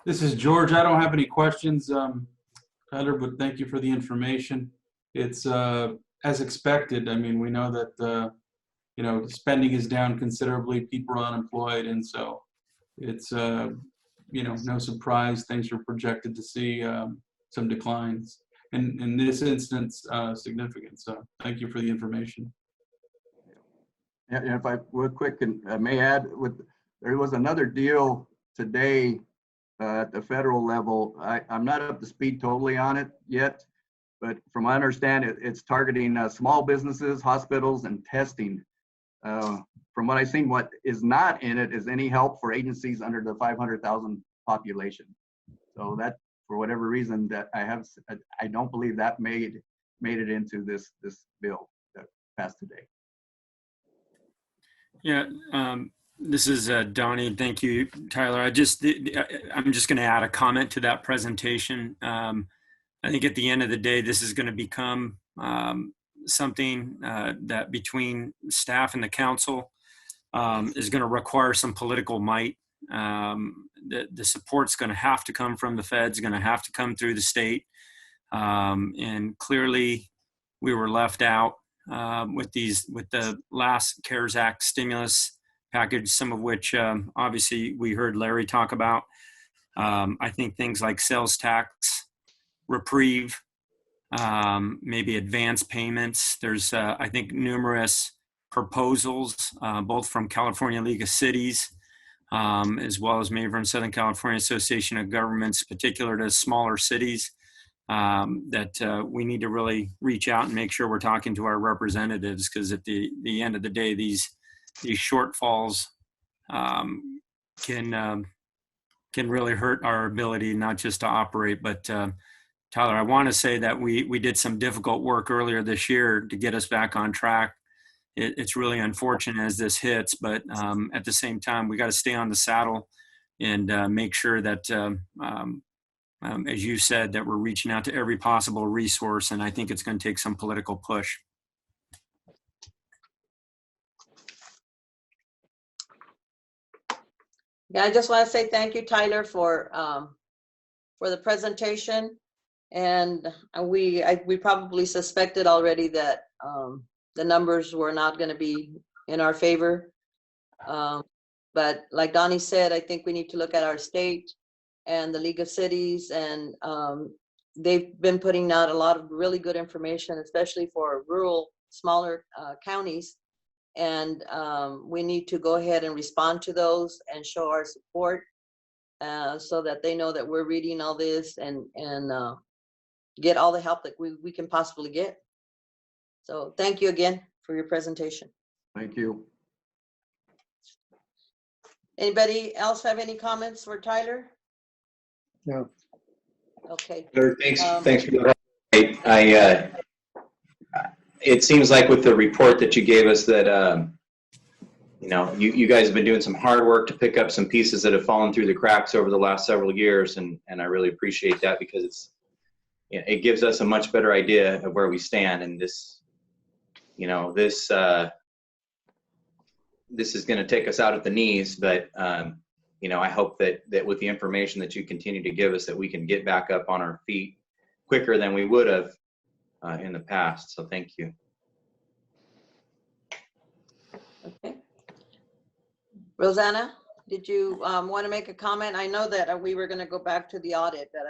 This is George. I don't have any questions, Tyler, but thank you for the information. It's as expected. I mean, we know that spending is down considerably. People are unemployed, and so it's no surprise. Things are projected to see some declines, and in this instance, significant. So thank you for the information. Yeah, if I would quick and may add, there was another deal today at the federal level. I'm not up to speed totally on it yet, but from what I understand, it's targeting small businesses, hospitals, and testing. From what I've seen, what is not in it is any help for agencies under the 500,000 population. So that, for whatever reason, that I don't believe that made it into this bill that passed today. Yeah. This is Donnie. Thank you, Tyler. I'm just going to add a comment to that presentation. I think at the end of the day, this is going to become something that between staff and the council is going to require some political might. The support's going to have to come from the feds, going to have to come through the state. And clearly we were left out with the last CARES Act stimulus package, some of which obviously we heard Larry talk about. I think things like sales tax reprieve, maybe advance payments. There's, I think, numerous proposals, both from California League of Cities, as well as maybe from Southern California Association of Governments, particular to smaller cities, that we need to really reach out and make sure we're talking to our representatives, because at the end of the day, these shortfalls can really hurt our ability not just to operate. But Tyler, I want to say that we did some difficult work earlier this year to get us back on track. It's really unfortunate as this hits, but at the same time, we got to stay on the saddle and make sure that, as you said, that we're reaching out to every possible resource. And I think it's going to take some political push. Yeah, I just want to say thank you, Tyler, for the presentation. And we probably suspected already that the numbers were not going to be in our favor. But like Donnie said, I think we need to look at our state and the League of Cities, and they've been putting out a lot of really good information, especially for rural, smaller counties. And we need to go ahead and respond to those and show our support so that they know that we're reading all this and get all the help that we can possibly get. So thank you again for your presentation. Thank you. Anybody else have any comments for Tyler? No. Okay. Thanks for the update. It seems like with the report that you gave us that, you guys have been doing some hard work to pick up some pieces that have fallen through the cracks over the last several years. And I really appreciate that, because it gives us a much better idea of where we stand. And this is going to take us out at the knees, but I hope that with the information that you continue to give us, that we can get back up on our feet quicker than we would have in the past. So thank you. Okay. Rosanna, did you want to make a comment? I know that we were going to go back to the audit, but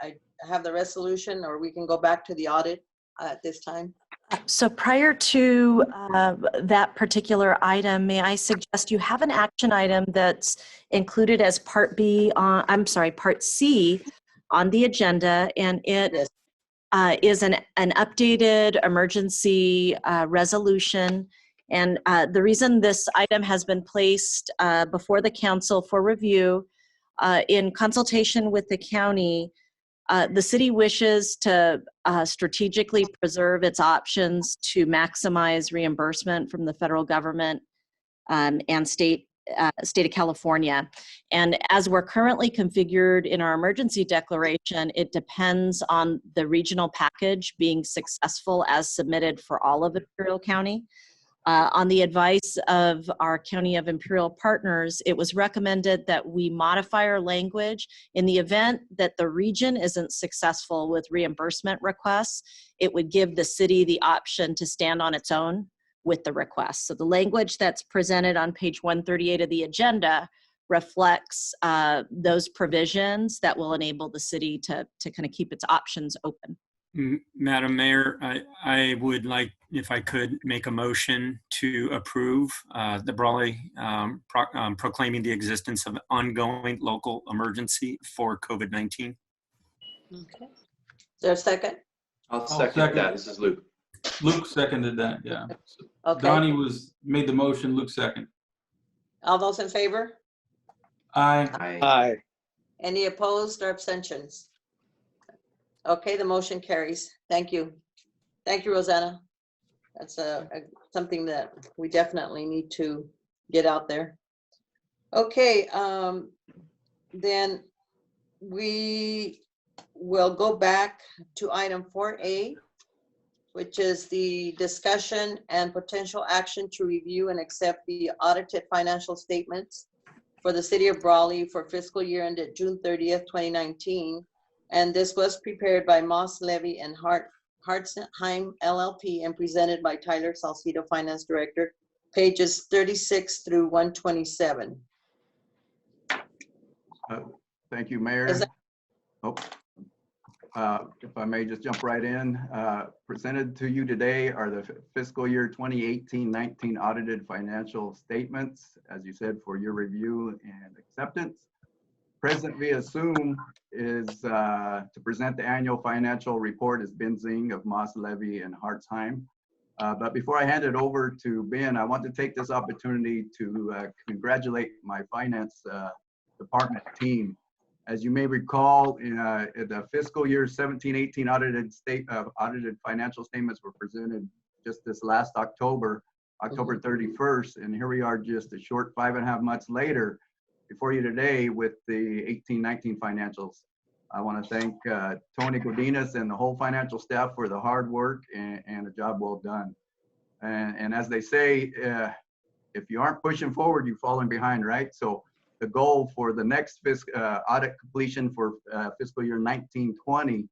I have the resolution, or we can go back to the audit at this time. So prior to that particular item, may I suggest you have an action item that's included as Part C on the agenda, and it Yes. Is an updated emergency resolution. And the reason this item has been placed before the council for review, in consultation with the county, the city wishes to strategically preserve its options to maximize reimbursement from the federal government and state of California. And as we're currently configured in our emergency declaration, it depends on the regional package being successful as submitted for all of Imperial County. On the advice of our County of Imperial partners, it was recommended that we modify our language in the event that the region isn't successful with reimbursement requests. It would give the city the option to stand on its own with the request. So the language that's presented on page 138 of the agenda reflects those provisions that will enable the city to kind of keep its options open. Madam Mayor, I would like, if I could, make a motion to approve the Brawley proclaiming the existence of an ongoing local emergency for COVID-19. Okay. Is there a second? I'll second that. This is Luke. Luke seconded that, yeah. Okay. Donnie made the motion, Luke second. All those in favor? Aye. Aye. Any opposed or abstentions? Okay, the motion carries. Thank you. Thank you, Rosanna. That's something that we definitely need to get out there. Okay, then we will go back to item 4A, which is the discussion and potential action to review and accept the audited financial statements for the city of Brawley for fiscal year ended June 30th, 2019. And this was prepared by Moss, Levy, and Hartzheim LLP and presented by Tyler Salcido, Finance Director, pages 36 through 127. Thank you, Mayor. Is that- If I may just jump right in, presented to you today are the fiscal year 2018-19 audited financial statements, as you said, for your review and acceptance. present via Zoom is to present the annual financial report is Ben Zing of Moss Levy and Hartzheim. But before I hand it over to Ben, I want to take this opportunity to congratulate my finance department team. As you may recall, in the fiscal year 17-18 audited financial statements were presented just this last October 31st, and here we are just a short 5.5 months later before you today with the 18-19 financials. I want to thank Tony Godinez and the whole financial staff for the hard work and a job well done. And as they say, if you aren't pushing forward, you're falling behind, right? So the goal for the next audit completion for fiscal year 19-20,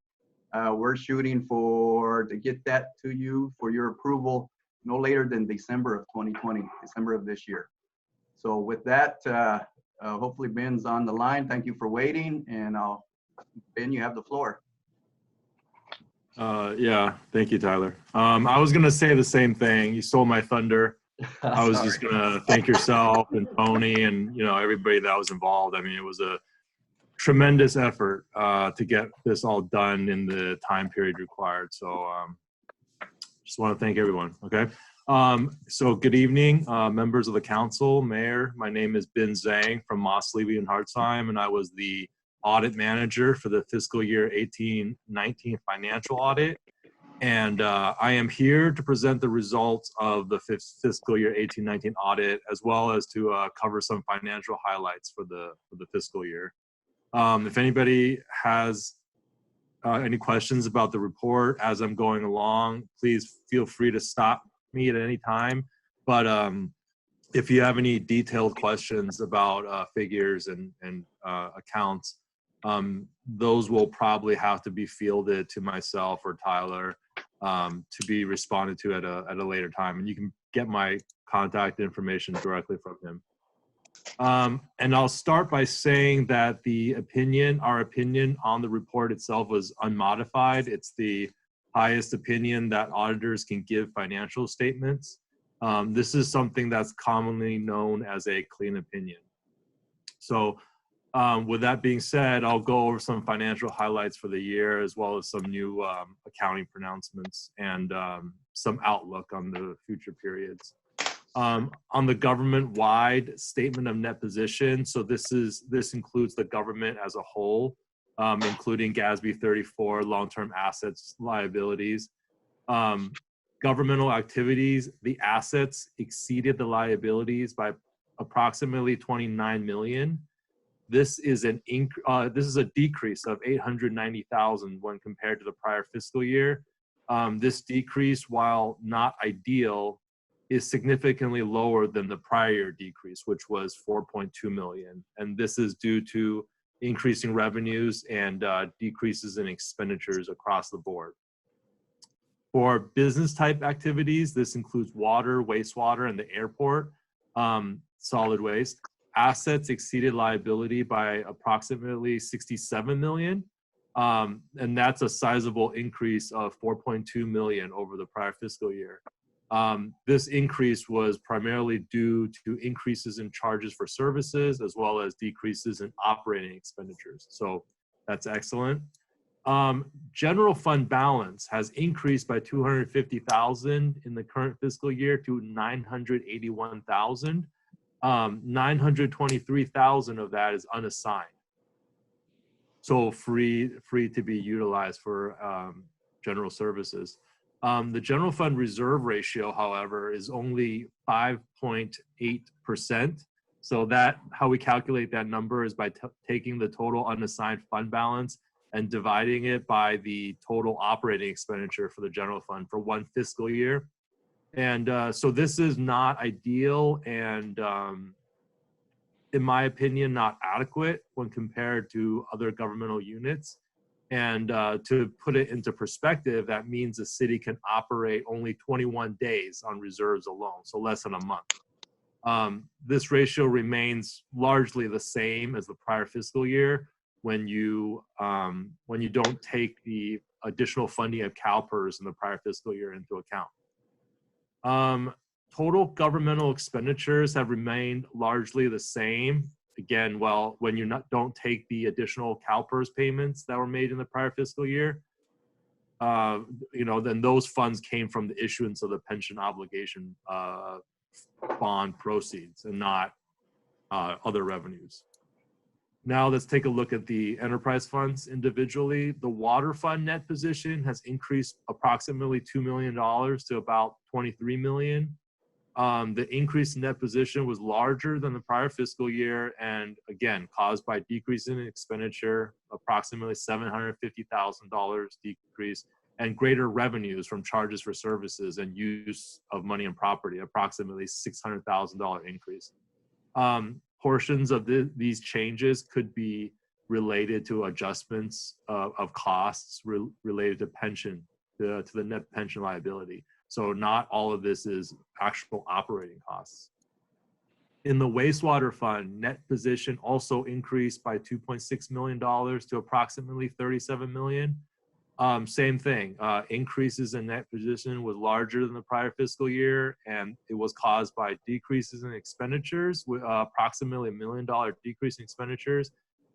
we're shooting to get that to you for your approval no later than December of 2020, December of this year. So with that, hopefully Ben's on the line. Thank you for waiting, and Ben, you have the floor. Yeah, thank you, Tyler. I was gonna say the same thing. You stole my thunder. I was just gonna thank yourself and Tony and everybody that was involved. I mean, it was a tremendous effort to get this all done in the time period required. So just want to thank everyone. Okay. So good evening, members of the council, mayor. My name is Ben Zhang from Moss Levy and Hartzheim, and I was the audit manager for the fiscal year 18-19 financial audit. And I am here to present the results of the fiscal year 18-19 audit, as well as to cover some financial highlights for the fiscal year. If anybody has any questions about the report as I'm going along, please feel free to stop me at any time. But if you have any detailed questions about figures and accounts, those will probably have to be fielded to myself or Tyler to be responded to at a later time. And you can get my contact information directly from him. And I'll start by saying that our opinion on the report itself was unmodified. It's the highest opinion that auditors can give financial statements. This is something that's commonly known as a clean opinion. So with that being said, I'll go over some financial highlights for the year, as well as some new accounting pronouncements and some outlook on the future periods. On the government-wide statement of net position, so this includes the government as a whole, including GASB 34, long-term assets, liabilities. Governmental activities, the assets exceeded the liabilities by approximately 29 million. This is a decrease of 890,000 when compared to the prior fiscal year. This decrease, while not ideal, is significantly lower than the prior year decrease, which was 4.2 million. And this is due to increasing revenues and decreases in expenditures across the board. For business type activities, this includes water, wastewater, and the airport, solid waste. Assets exceeded liability by approximately 67 million. And that's a sizable increase of 4.2 million over the prior fiscal year. This increase was primarily due to increases in charges for services, as well as decreases in operating expenditures. So that's excellent. General fund balance has increased by 250,000 in the current fiscal year to 981,000. 923,000 of that is unassigned, so free to be utilized for general services. The general fund reserve ratio, however, is only 5.8%. So how we calculate that number is by taking the total unassigned fund balance and dividing it by the total operating expenditure for the general fund for one fiscal year. And so this is not ideal and, in my opinion, not adequate when compared to other governmental units. And to put it into perspective, that means the city can operate only 21 days on reserves alone, so less than a month. This ratio remains largely the same as the prior fiscal year when you don't take the additional funding of CalPERS in the prior fiscal year into account. Total governmental expenditures have remained largely the same again, well, when you don't take the additional CalPERS payments that were made in the prior fiscal year, then those funds came from the issuance of the pension obligation bond proceeds and not other revenues. Now let's take a look at the enterprise funds individually. The water fund net position has increased approximately $2 million to about $23 million. The increase in net position was larger than the prior fiscal year, and again, caused by decrease in expenditure, approximately $750,000 decrease, and greater revenues from charges for services and use of money and property, approximately $600,000 increase. Portions of these changes could be related to adjustments of costs related to pension, to the net pension liability. So not all of this is actual operating costs. In the wastewater fund, net position also increased by $2.6 million to approximately $37 million. Same thing, increases in net position was larger than the prior fiscal year, and it was caused by decreases in expenditures, with approximately $1 million decrease in expenditures,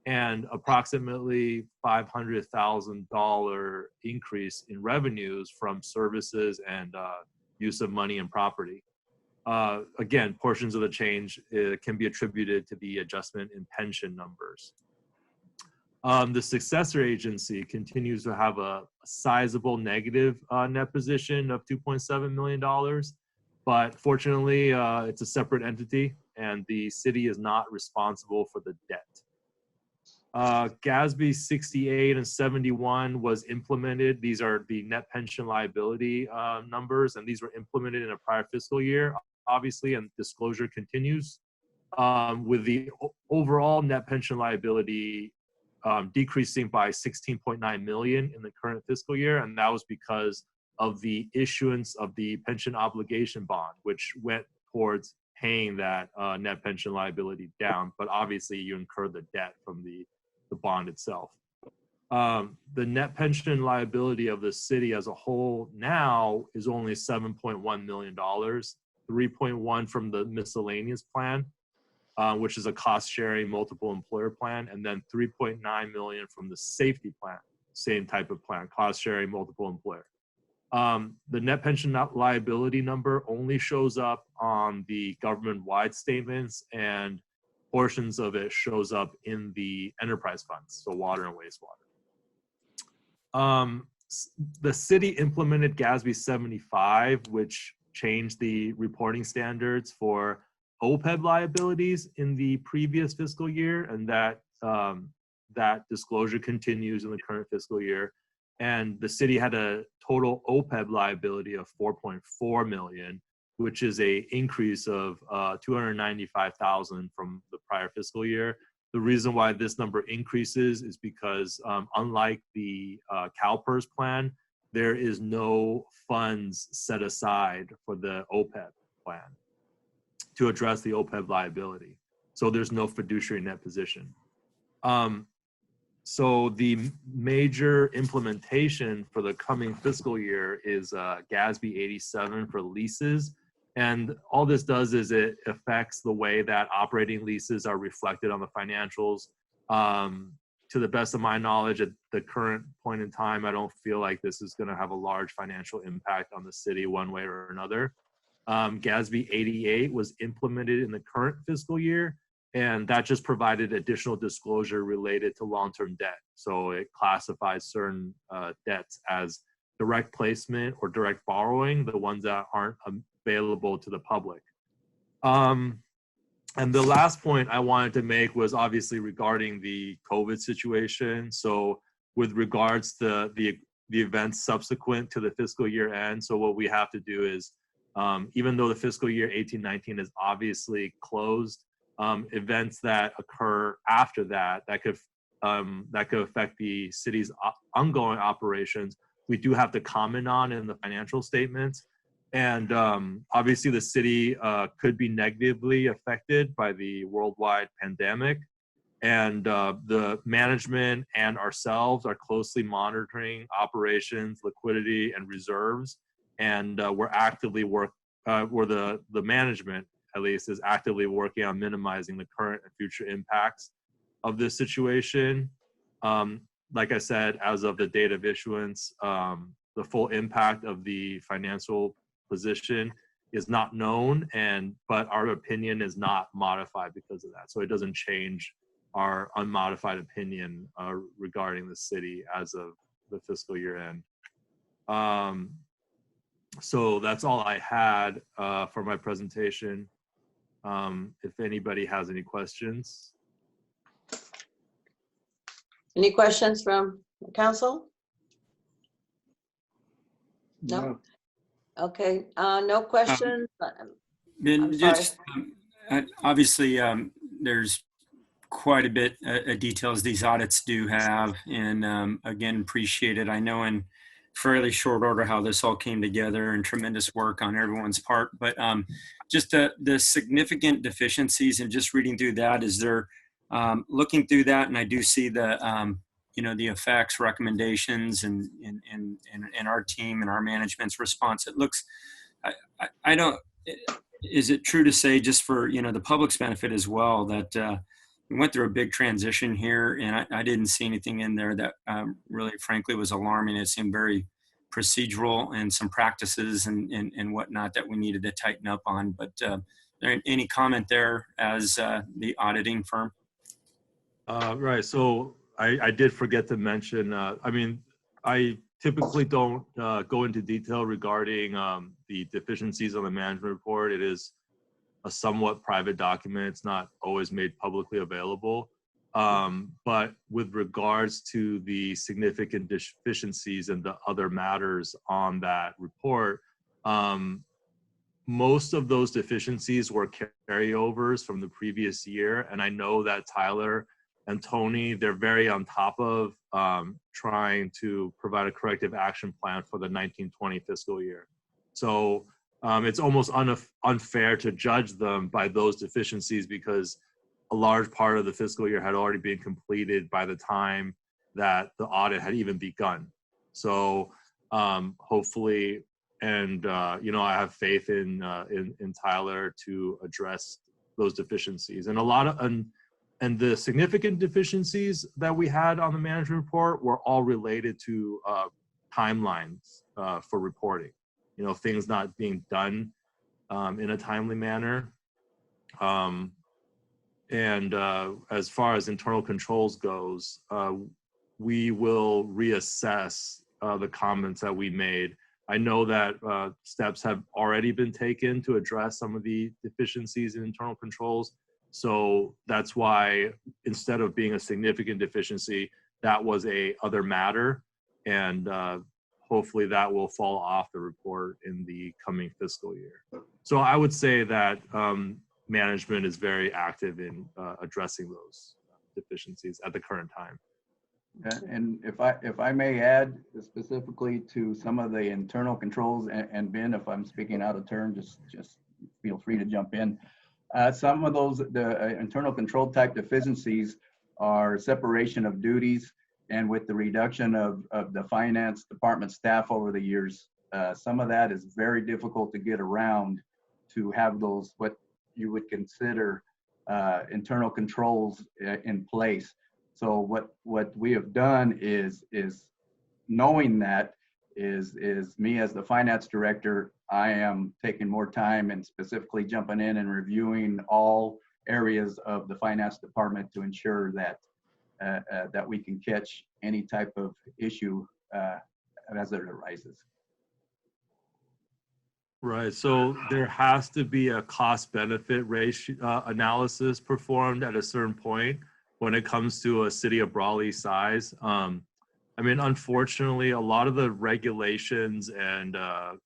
and approximately $500,000 increase in revenues from services and use of money and property. Again, portions of the change can be attributed to the adjustment in pension numbers. The successor agency continues to have a sizable negative net position of $2.7 million, but fortunately, it's a separate entity, and the city is not responsible for the debt. GASB 68 and 71 was implemented. These are the net pension liability numbers, and these were implemented in a prior fiscal year, obviously, and disclosure continues. With the overall net pension liability decreasing by $16.9 million in the current fiscal year, and that was because of the issuance of the pension obligation bond, which went towards paying that net pension liability down, but obviously you incur the debt from the bond itself. The net pension liability of the city as a whole now is only $7.1 million, 3.1 from the miscellaneous plan, which is a cost-sharing multiple employer plan, and then $3.9 million from the safety plan, same type of plan, cost-sharing multiple employer. The net pension liability number only shows up on the government-wide statements, and portions of it shows up in the enterprise funds, so water and wastewater. The city implemented GASB 75, which changed the reporting standards for OPEB liabilities in the previous fiscal year, and that disclosure continues in the current fiscal year. And the city had a total OPEB liability of $4.4 million, which is a increase of $295,000 from the prior fiscal year. The reason why this number increases is because unlike the CalPERS plan, there is no funds set aside for the OPEB plan to address the OPEB liability. So there's no fiduciary net position. So the major implementation for the coming fiscal year is GASB 87 for leases. And all this does is it affects the way that operating leases are reflected on the financials. To the best of my knowledge, at the current point in time, I don't feel like this is going to have a large financial impact on the city one way or another. GASB 88 was implemented in the current fiscal year, and that just provided additional disclosure related to long-term debt. So it classifies certain debts as direct placement or direct borrowing, the ones that aren't available to the public. And the last point I wanted to make was obviously regarding the COVID situation. So with regards to the events subsequent to the fiscal year end, so what we have to do is, even though the fiscal year 18-19 is obviously closed, events that occur after that could affect the city's ongoing operations, we do have to comment on in the financial statements. And obviously the city could be negatively affected by the worldwide pandemic. And the management and ourselves are closely monitoring operations, liquidity, and reserves. And we're actively the management at least, is actively working on minimizing the current and future impacts of this situation. Like I said, as of the date of issuance, the full impact of the financial position is not known, but our opinion is not modified because of that. So it doesn't change our unmodified opinion regarding the city as of the fiscal year end. So that's all I had for my presentation. If anybody has any questions. Any questions from the council? No? Okay, no questions. Then I'm sorry. just, obviously, there's quite a bit of details these audits do have, and again, appreciate it. I know in fairly short order how this all came together, and tremendous work on everyone's part, but just the significant deficiencies, and just reading through that, is there, looking through that, and I do see the the effects, recommendations, and our team and our management's response. It looks, I don't, is it true to say, just for the public's benefit as well, that we went through a big transition here, and I didn't see anything in there that really, frankly, was alarming. It seemed very procedural, and some practices and whatnot that we needed to tighten up on. But any comment there as the auditing firm? Right. So I did forget to mention, I mean, I typically don't go into detail regarding the deficiencies on the management report. It is a somewhat private document. It's not always made publicly available. But with regards to the significant deficiencies and the other matters on that report, most of those deficiencies were carryovers from the previous year. And I know that Tyler and Tony, they're very on top of trying to provide a corrective action plan for the 1920 fiscal year. So it's almost unfair to judge them by those deficiencies, because a large part of the fiscal year had already been completed by the time that the audit had even begun. So hopefully, and I have faith in Tyler to address those deficiencies. And a lot of and the significant deficiencies that we had on the management report were all related to timelines for reporting. Things not being done in a timely manner. And as far as internal controls goes, we will reassess the comments that we made. I know that steps have already been taken to address some of the deficiencies in internal controls. So that's why, instead of being a significant deficiency, that was a other matter. And hopefully that will fall off the report in the coming fiscal year. So I would say that management is very active in addressing those deficiencies at the current time. And if I may add specifically to some of the internal controls, and Ben, if I'm speaking out of turn, just feel free to jump in. Some of those, the internal control type deficiencies are separation of duties, and with the reduction of the finance department staff over the years, some of that is very difficult to get around to have those, what you would consider internal controls in place. So what we have done is knowing that is me as the finance director, I am taking more time and specifically jumping in and reviewing all areas of the finance department to ensure that that we can catch any type of issue as it arises. Right. So there has to be a cost-benefit ratio analysis performed at a certain point when it comes to a city of Brawley size. I mean, unfortunately, a lot of the regulations and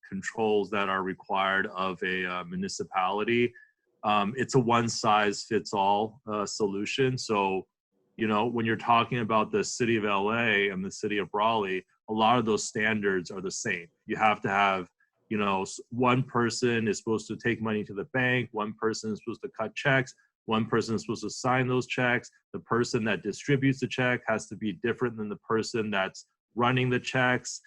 controls that are required of a municipality, it's a one-size-fits-all solution. So, when you're talking about the city of LA and the city of Raleigh, a lot of those standards are the same. You have to have, one person is supposed to take money to the bank, one person is supposed to cut checks, one person is supposed to sign those checks. The person that distributes the check has to be different than the person that's running the checks.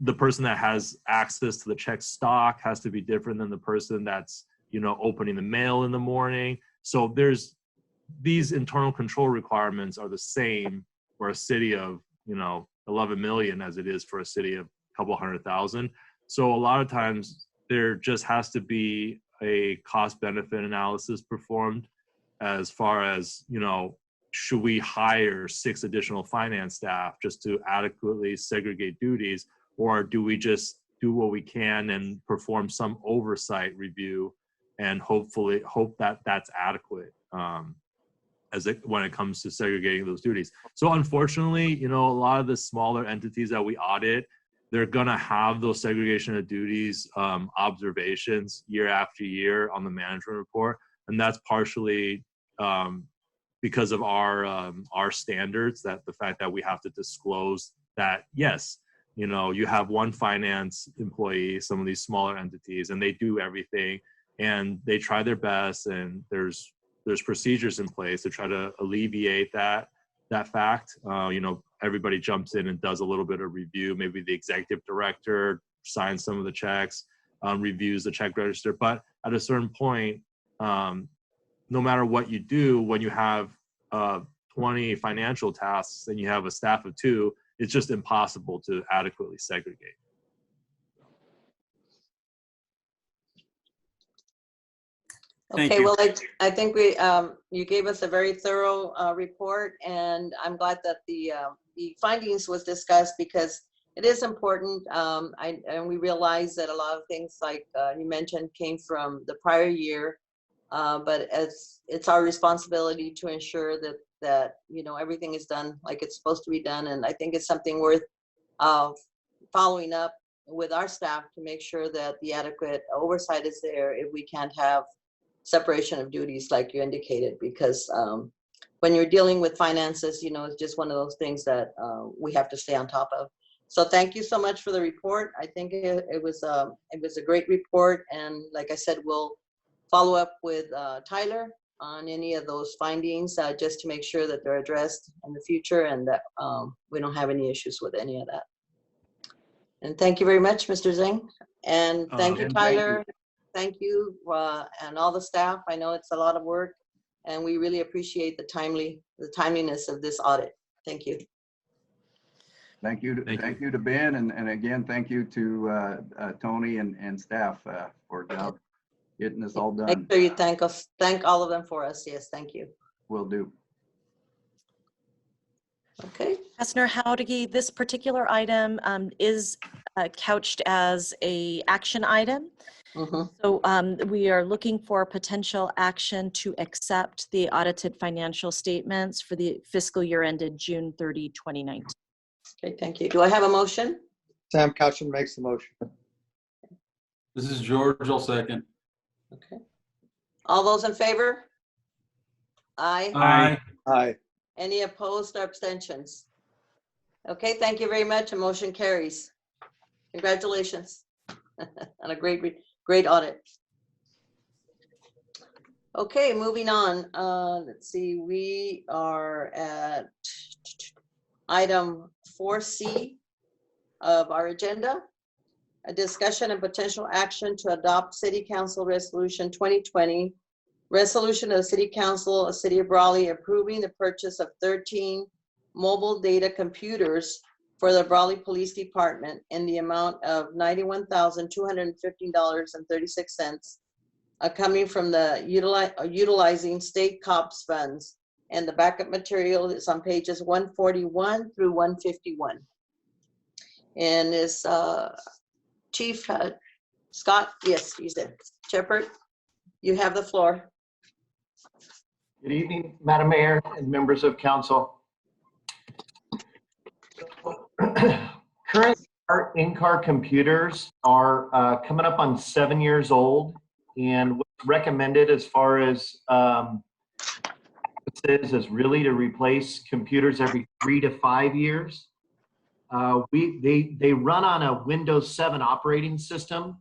The person that has access to the check stock has to be different than the person that's, opening the mail in the morning. So there's these internal control requirements are the same for a city of 11 million as it is for a city of a couple 100,000. So a lot of times there just has to be a cost benefit analysis performed as far as, should we hire 6 additional finance staff just to adequately segregate duties, or do we just do what we can and perform some oversight review and hope that that's adequate when it comes to segregating those duties. So unfortunately, a lot of the smaller entities that we audit, they're gonna have those segregation of duties observations year after year on the management report, and that's partially because of our standards, that the fact that we have to disclose that, yes, you have one finance employee, some of these smaller entities, and they do everything and they try their best, and there's procedures in place to try to alleviate that fact. Everybody jumps in and does a little bit of review. Maybe the executive director signs some of the checks, reviews the check register. But at a certain point, no matter what you do, when you have 20 financial tasks and you have a staff of 2, it's just impossible to adequately segregate. Thank Okay, you. well, I think you gave us a very thorough report, and I'm glad that the findings was discussed, because it is important. And we realize that a lot of things, like you mentioned, came from the prior year, but as it's our responsibility to ensure that everything is done like it's supposed to be done. And I think it's something worth following up with our staff to make sure that the adequate oversight is there if we can't have separation of duties like you indicated, because when you're dealing with finances, it's just one of those things that we have to stay on top of. So thank you so much for the report. I think it was a great report, and like I said, we'll follow up with Tyler on any of those findings just to make sure that they're addressed in the future, and that we don't have any issues with any of that. And thank you very much, Mr. Zhang. And thank you, And Tyler. Thank you, and all the staff. I know it's a lot of work, and we really appreciate the timeliness of this audit. Thank you. Thank you to Ben, and again, thank you to Tony and staff for getting this all done. Make sure you thank all of them for us. Yes, thank you. Will do. Okay. Commissioner Howdy, this particular item is couched as a action item. Mm-hmm. So we are looking for potential action to accept the audited financial statements for the fiscal year ended June 30, 2019. Okay, thank you. Do I have a motion? Sam Couchman makes the motion. This is George, I'll second. Okay. All those in favor? Aye. Aye. Aye. Any opposed or abstentions? Okay, thank you very much. A motion carries. Congratulations on a great audit. Okay, moving on. Let's see, we are at item 4C of our agenda. A discussion and potential action to adopt City Council Resolution 2020, resolution of the City Council of City of Brawley approving the purchase of 13 mobile data computers for the Brawley Police Department in the amount of $91,215.36, coming from the utilizing state COPS funds. And the backup material is on pages 141 through 151. And is Chief Scott? Yes, you said. Shepherd, you have the floor. Good evening, Madam Mayor and members of council. Current in-car computers are coming up on 7 years old, and what's recommended as far as is really to replace computers every 3 to 5 years. They run on a Windows 7 operating system,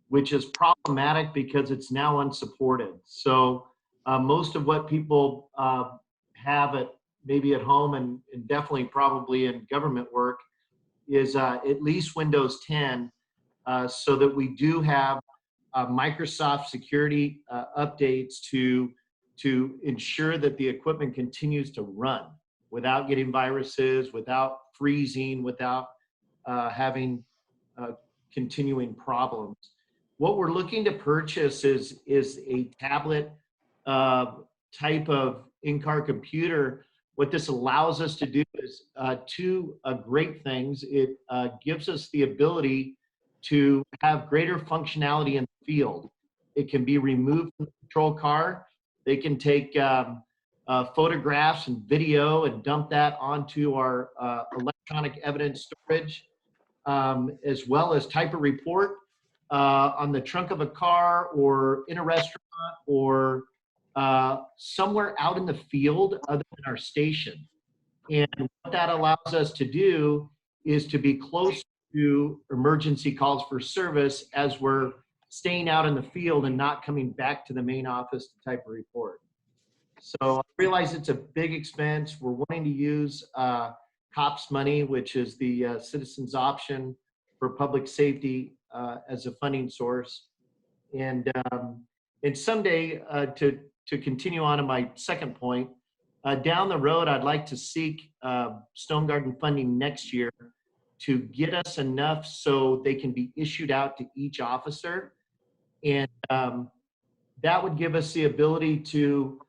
which is problematic because it's now unsupported. So most of what people have maybe at home and definitely probably in government work is at least Windows 10, so that we do have Microsoft security updates to ensure that the equipment continues to run without getting viruses, without freezing, without having continuing problems. What we're looking to purchase is a tablet type of in-car computer. What this allows us to do is two great things. It gives us the ability to have greater functionality in the field. It can be removed from the patrol car. They can take photographs and video and dump that onto our electronic evidence storage, as well as type a report on the trunk of a car or in a restaurant or somewhere out in the field other than our station. And what that allows us to do is to be close to emergency calls for service as we're staying out in the field and not coming back to the main office to type a report. So I realize it's a big expense. We're wanting to use COPS money, which is the Citizens Option for Public Safety, as a funding source. And someday, to continue on to my second point, down the road, I'd like to seek Stone Garden funding next year to get us enough so they can be issued out to each officer. And that would give us the ability to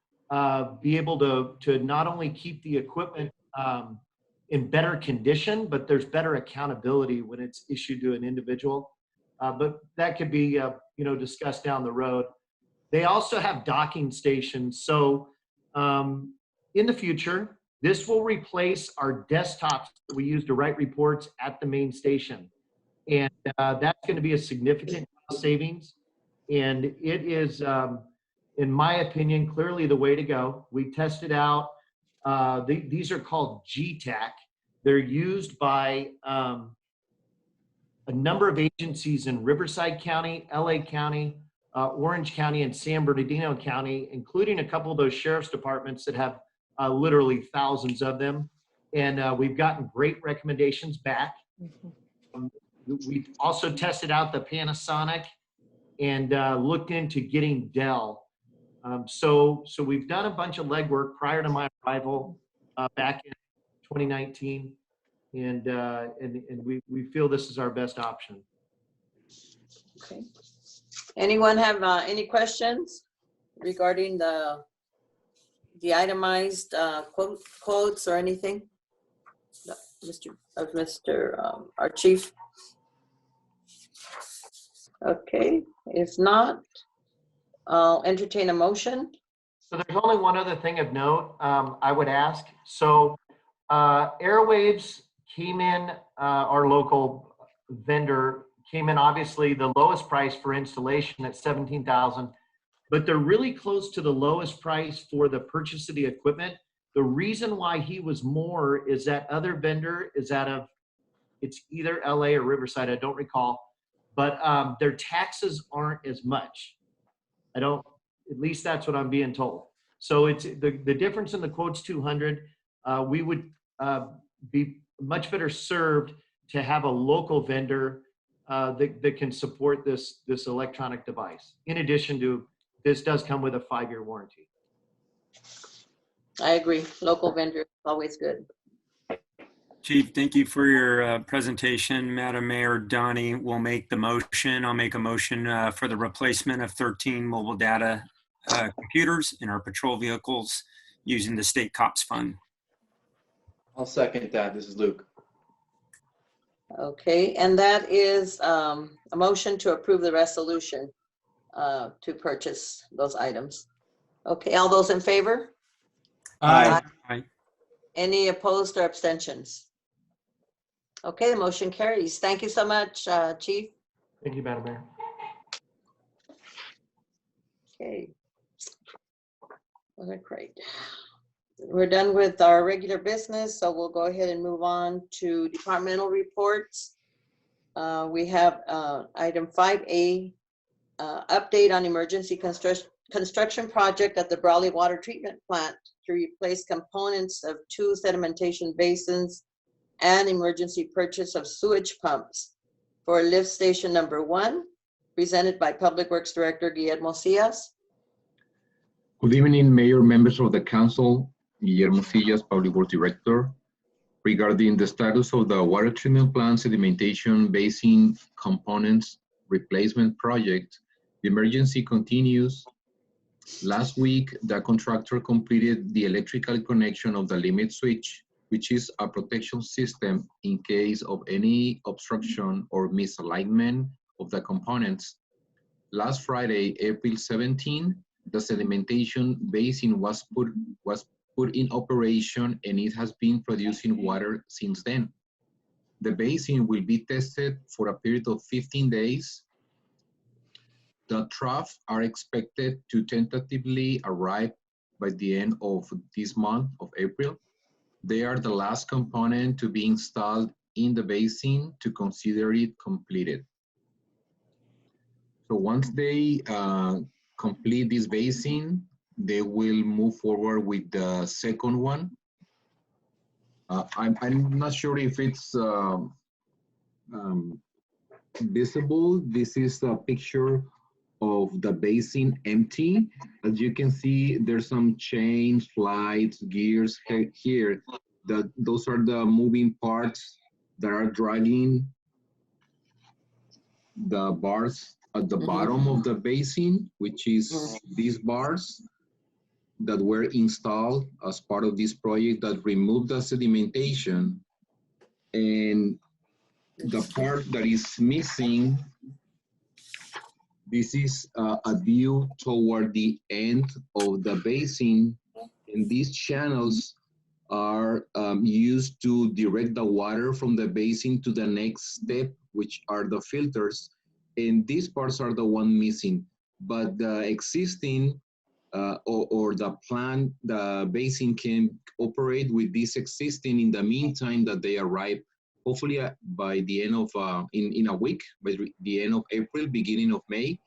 be able to not only keep the equipment in better condition, but there's better accountability when it's issued to an individual. But that could be discussed down the road. They also have docking stations. So in the future, this will replace our desktops that we use to write reports at the main station. And that's going to be a significant cost savings. And it is, in my opinion, clearly the way to go. We tested out, these are called GTAC. They're used by a number of agencies in Riverside County, LA County, Orange County, and San Bernardino County, including a couple of those sheriff's departments that have literally thousands of them. And we've gotten great recommendations back. We've also tested out the Panasonic and looked into getting Dell. So we've done a bunch of legwork prior to my arrival back in 2019, and we feel this is our best option. Okay. Anyone have any questions regarding the itemized quotes or anything? No, our chief. Okay, if not, I'll entertain a motion. So there's only one other thing of note I would ask. So Airwaves came in, our local vendor came in obviously the lowest price for installation at $17,000, but they're really close to the lowest price for the purchase of the equipment. The reason why he was more is that other vendor is it's either LA or Riverside, I don't recall, but their taxes aren't as much. At least that's what I'm being told. So it's the difference in the quote's 200. We would be much better served to have a local vendor that can support this electronic device. In addition to, this does come with a 5-year warranty. I agree. Local vendor is always good. Chief, thank you for your presentation. Madam Mayor, Donnie will make the motion. I'll make a motion for the replacement of 13 mobile data computers in our patrol vehicles using the state COPS fund. I'll second that. This is Luke. Okay, and that is a motion to approve the resolution to purchase those items. Okay, all those in favor? Aye. Aye. Any opposed or abstentions? Okay, the motion carries. Thank you so much, Chief. Thank you, Madam Mayor. Okay. Well, great. We're done with our regular business, so we'll go ahead and move on to departmental reports. We have item 5A, update on emergency construction project at the Brawley Water Treatment Plant to replace components of 2 sedimentation basins and emergency purchase of sewage pumps for lift station number 1 presented by Public Works Director Guillermo Cias. Good evening, Mayor, members of the council, Guillermo Sillas, Public Works Director. Regarding the status of the water treatment plant sedimentation basin components replacement project, the emergency continues. Last week, the contractor completed the electrical connection of the limit switch, which is a protection system in case of any obstruction or misalignment of the components. Last Friday, April 17, the sedimentation basin was put in operation, and it has been producing water since then. The basin will be tested for a period of 15 days. The troughs are expected to tentatively arrive by the end of this month of April. They are the last component to be installed in the basin to consider it completed. So once they complete this basin, they will move forward with the second one. I'm not sure if it's visible. This is a picture of the basin empty. As you can see, there's some chains, flights, gears here. Those are the moving parts that are dragging the bars at the bottom of the basin, which is these bars that were installed as part of this project that removed the sedimentation. And the part that is missing, this is a view toward the end of the basin, and these channels are used to direct the water from the basin to the next step, which are the filters, and these parts are the one missing. But the existing or the plan, the basin can operate with this existing in the meantime that they arrive, hopefully by the end of, in a week, by the end of April, beginning of May.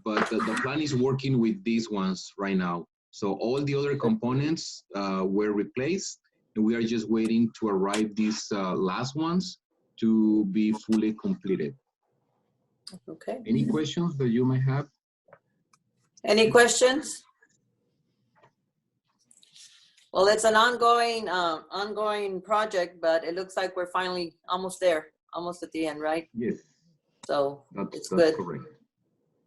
But the plan is working with these ones right now. So all the other components were replaced, and we are just waiting to arrive these last ones to be fully completed. Okay. Any questions that you might have? Any questions? Well, it's an ongoing project, but it looks like we're finally almost there, almost at the end, right? Yes. So That's good. correct.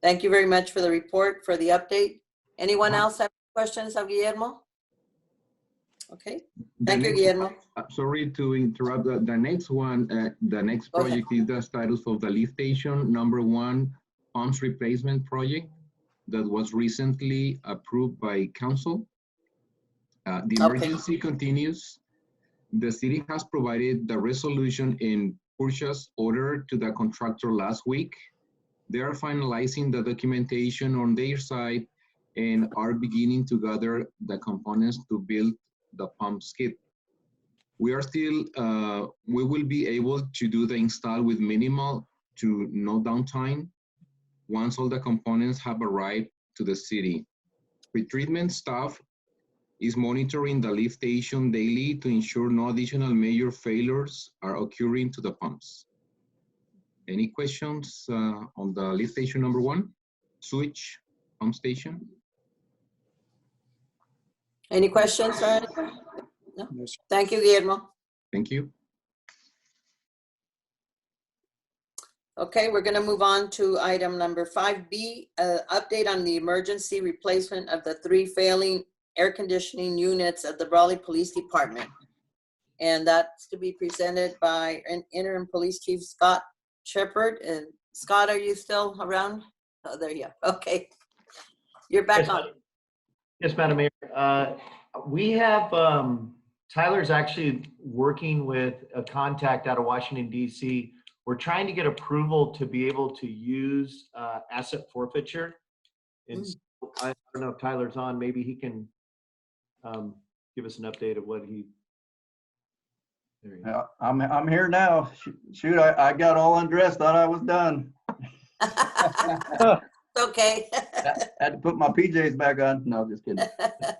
Thank you very much for the report, for the update. Anyone else have questions of Guillermo? Okay. Thank you, Guillermo. Sorry to interrupt. The next one, the next project is the status of the lift station #1 pumps replacement project that was recently approved by council. The emergency continues. The city has provided the resolution in purchase order to the contractor last week. They are finalizing the documentation on their side and are beginning to gather the components to build the pump skid. We are still, we will be able to do the install with minimal to no downtime once all the components have arrived to the city. Pretreatment staff is monitoring the lift station daily to ensure no additional major failures are occurring to the pumps. Any questions on the lift station #1, sewage pump station? Any questions or anything? No? Thank you, Guillermo. Thank you. Okay, we're going to move on to item number 5B, update on the emergency replacement of the 3 failing air conditioning units at the Brawley Police Department. And that's to be presented by an interim police chief, Scott Shepard. And Scott, are you still around? Oh, there you are. Okay. You're back on. Yes, Madam Mayor. We have, Tyler's actually working with a contact out of Washington, D.C. We're trying to get approval to be able to use asset forfeiture. And so I don't know if Tyler's on, maybe he can give us an update of what he. There you go. I'm here now. Shoot, I got all undressed, thought I was done. Okay. Had to put my PJs back on. No, just kidding.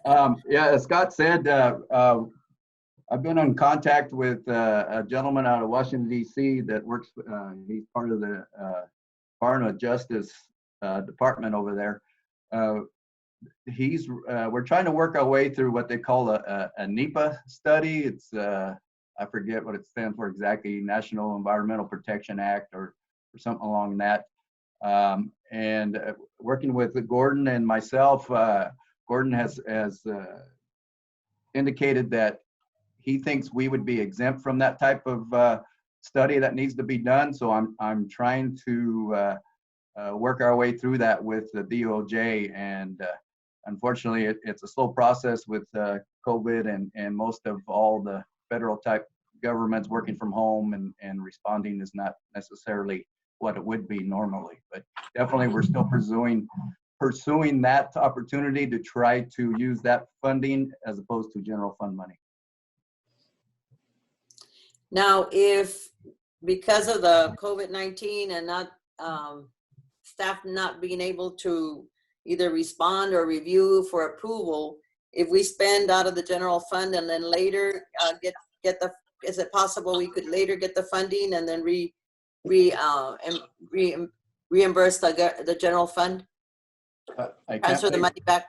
Yeah, as Scott said, I've been in contact with a gentleman out of Washington, D.C. that works, he's part of the Department of Justice department over there. We're trying to work our way through what they call a NEPA study. It's I forget what it stands for exactly, National Environmental Protection Act or something along that. And working with Gordon and myself, Gordon has indicated that he thinks we would be exempt from that type of study that needs to be done. So I'm trying to work our way through that with the DOJ, and unfortunately it's a slow process with COVID and most of all the federal type governments working from home and responding is not necessarily what it would be normally. But definitely we're still pursuing that opportunity to try to use that funding as opposed to general fund money. Now, if because of the COVID-19 and not staff not being able to either respond or review for approval, if we spend out of the general fund and then later get the, is it possible we could later get the funding and then reimburse the general fund? Transfer the money back?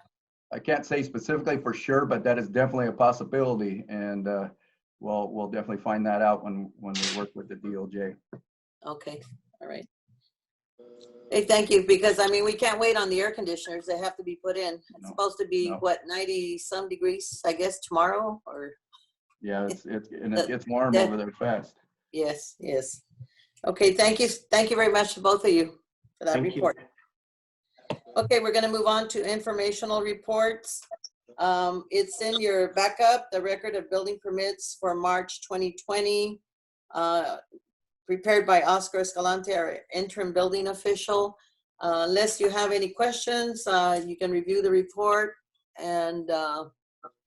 I can't say specifically for sure, but that is definitely a possibility, and we'll definitely find that out when we work with the DOJ. Okay, all right. Hey, thank you, because I mean, we can't wait on the air conditioners. They have to be put in. It's supposed to be what, 90 some degrees, I guess, tomorrow, or? Yeah, it gets warm over there fast. Yes, yes. Okay, thank you very much to both of you for that report. Okay, we're going to move on to informational reports. It's in your backup, the record of building permits for March 2020, prepared by Oscar Escalante, our interim building official. Unless you have any questions, you can review the report, and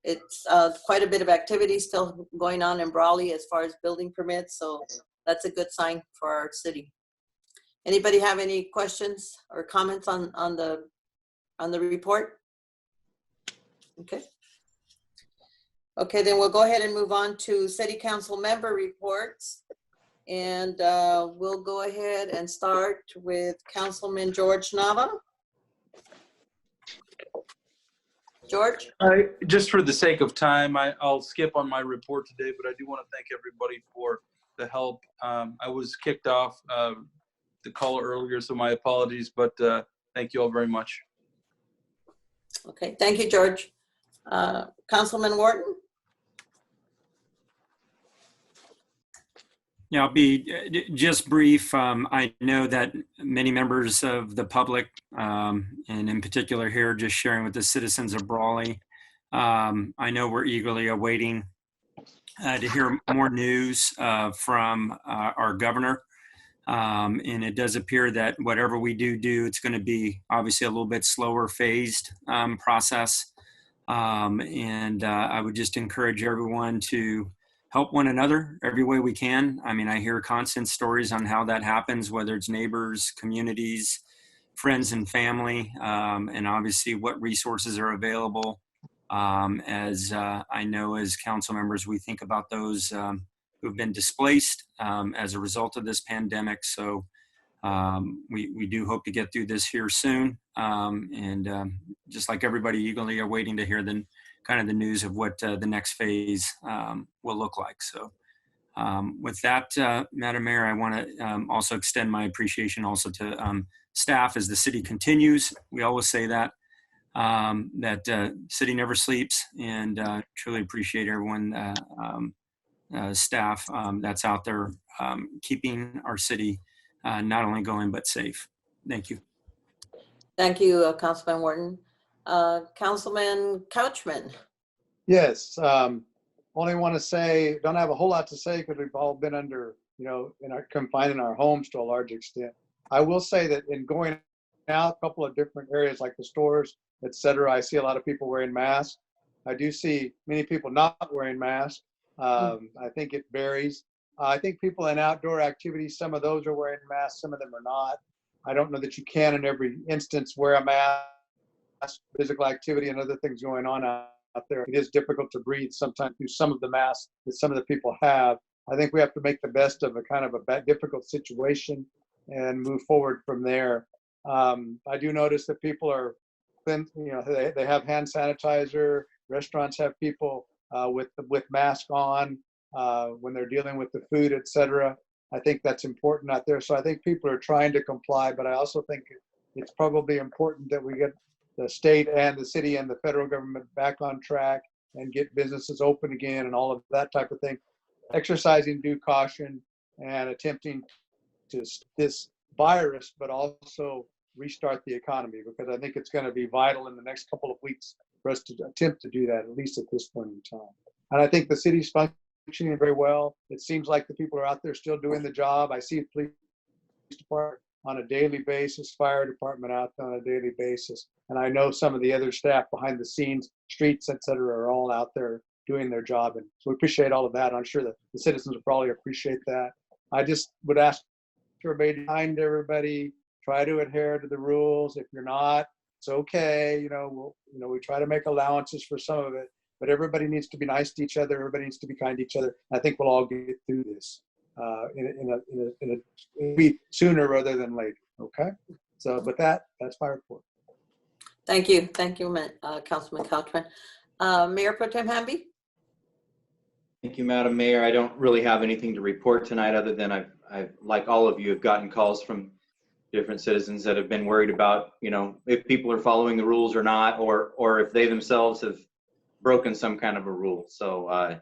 it's quite a bit of activity still going on in Brawley as far as building permits, so that's a good sign for our city. Anybody have any questions or comments on the report? Okay. Okay, then we'll go ahead and move on to city council member reports. And we'll go ahead and start with Councilman George Nava. George? Just for the sake of time, I'll skip on my report today, but I do want to thank everybody for the help. I was kicked off the call earlier, so my apologies, but thank you all very much. Okay, thank you, George. Councilman Wharton? Yeah, I'll be just brief. I know that many members of the public, and in particular here, just sharing with the citizens of Brawley, I know we're eagerly awaiting to hear more news from our governor. And it does appear that whatever we do, it's going to be obviously a little bit slower phased process. And I would just encourage everyone to help one another every way we can. I mean, I hear constant stories on how that happens, whether it's neighbors, communities, friends and family, and obviously what resources are available. As I know as council members, we think about those who've been displaced as a result of this pandemic. So we do hope to get through this here soon. And just like everybody, eagerly are waiting to hear the news of what the next phase will look like. So with that, Madam Mayor, I want to also extend my appreciation also to staff as the city continues. We always say that, city never sleeps, and truly appreciate everyone, staff that's out there keeping our city not only going, but safe. Thank you. Thank you, Councilman Wharton. Councilman Couchman. Yes, only want to say, don't have a whole lot to say because we've all been under, confined in our homes to a large extent. I will say that in going out a couple of different areas like the stores, etc., I see a lot of people wearing masks. I do see many people not wearing masks. I think it varies. I think people in outdoor activities, some of those are wearing masks, some of them are not. I don't know that you can in every instance wear a mask. Physical activity and other things going on out there. It is difficult to breathe sometimes through some of the masks that some of the people have. I think we have to make the best of a kind of a difficult situation. and move forward from there. I do notice that people are, you know, they have hand sanitizer. Restaurants have people with mask on when they're dealing with the food, etc. I think that's important out there. So I think people are trying to comply, but I also think it's probably important that we get the state and the city and the federal government back on track and get businesses open again and all of that type of thing. Exercising due caution and attempting to this virus, but also restart the economy, because I think it's going to be vital in the next couple of weeks for us to attempt to do that, at least at this point in time. And I think the city's functioning very well. It seems like the people are out there still doing the job. I see the police department on a daily basis, fire department out there on a daily basis. And I know some of the other staff behind the scenes, streets, et cetera, are all out there doing their job. And so we appreciate all of that. I'm sure that the citizens will probably appreciate that. I just would ask everybody to remind everybody, try to adhere to the rules. If you're not, it's okay. You know, we try to make allowances for some of it, but everybody needs to be nice to each other. Everybody needs to be kind to each other. I think we'll all get through this sooner rather than later. Okay. So with that, that's my report. Thank you, Councilman Caltran. Mayor Pro Tem Hamby. Thank you, Madam Mayor. I don't really have anything to report tonight, other than I've like all of you, have gotten calls from different citizens that have been worried about, you know, if people are following the rules or not, or if they themselves have broken some kind of a rule. So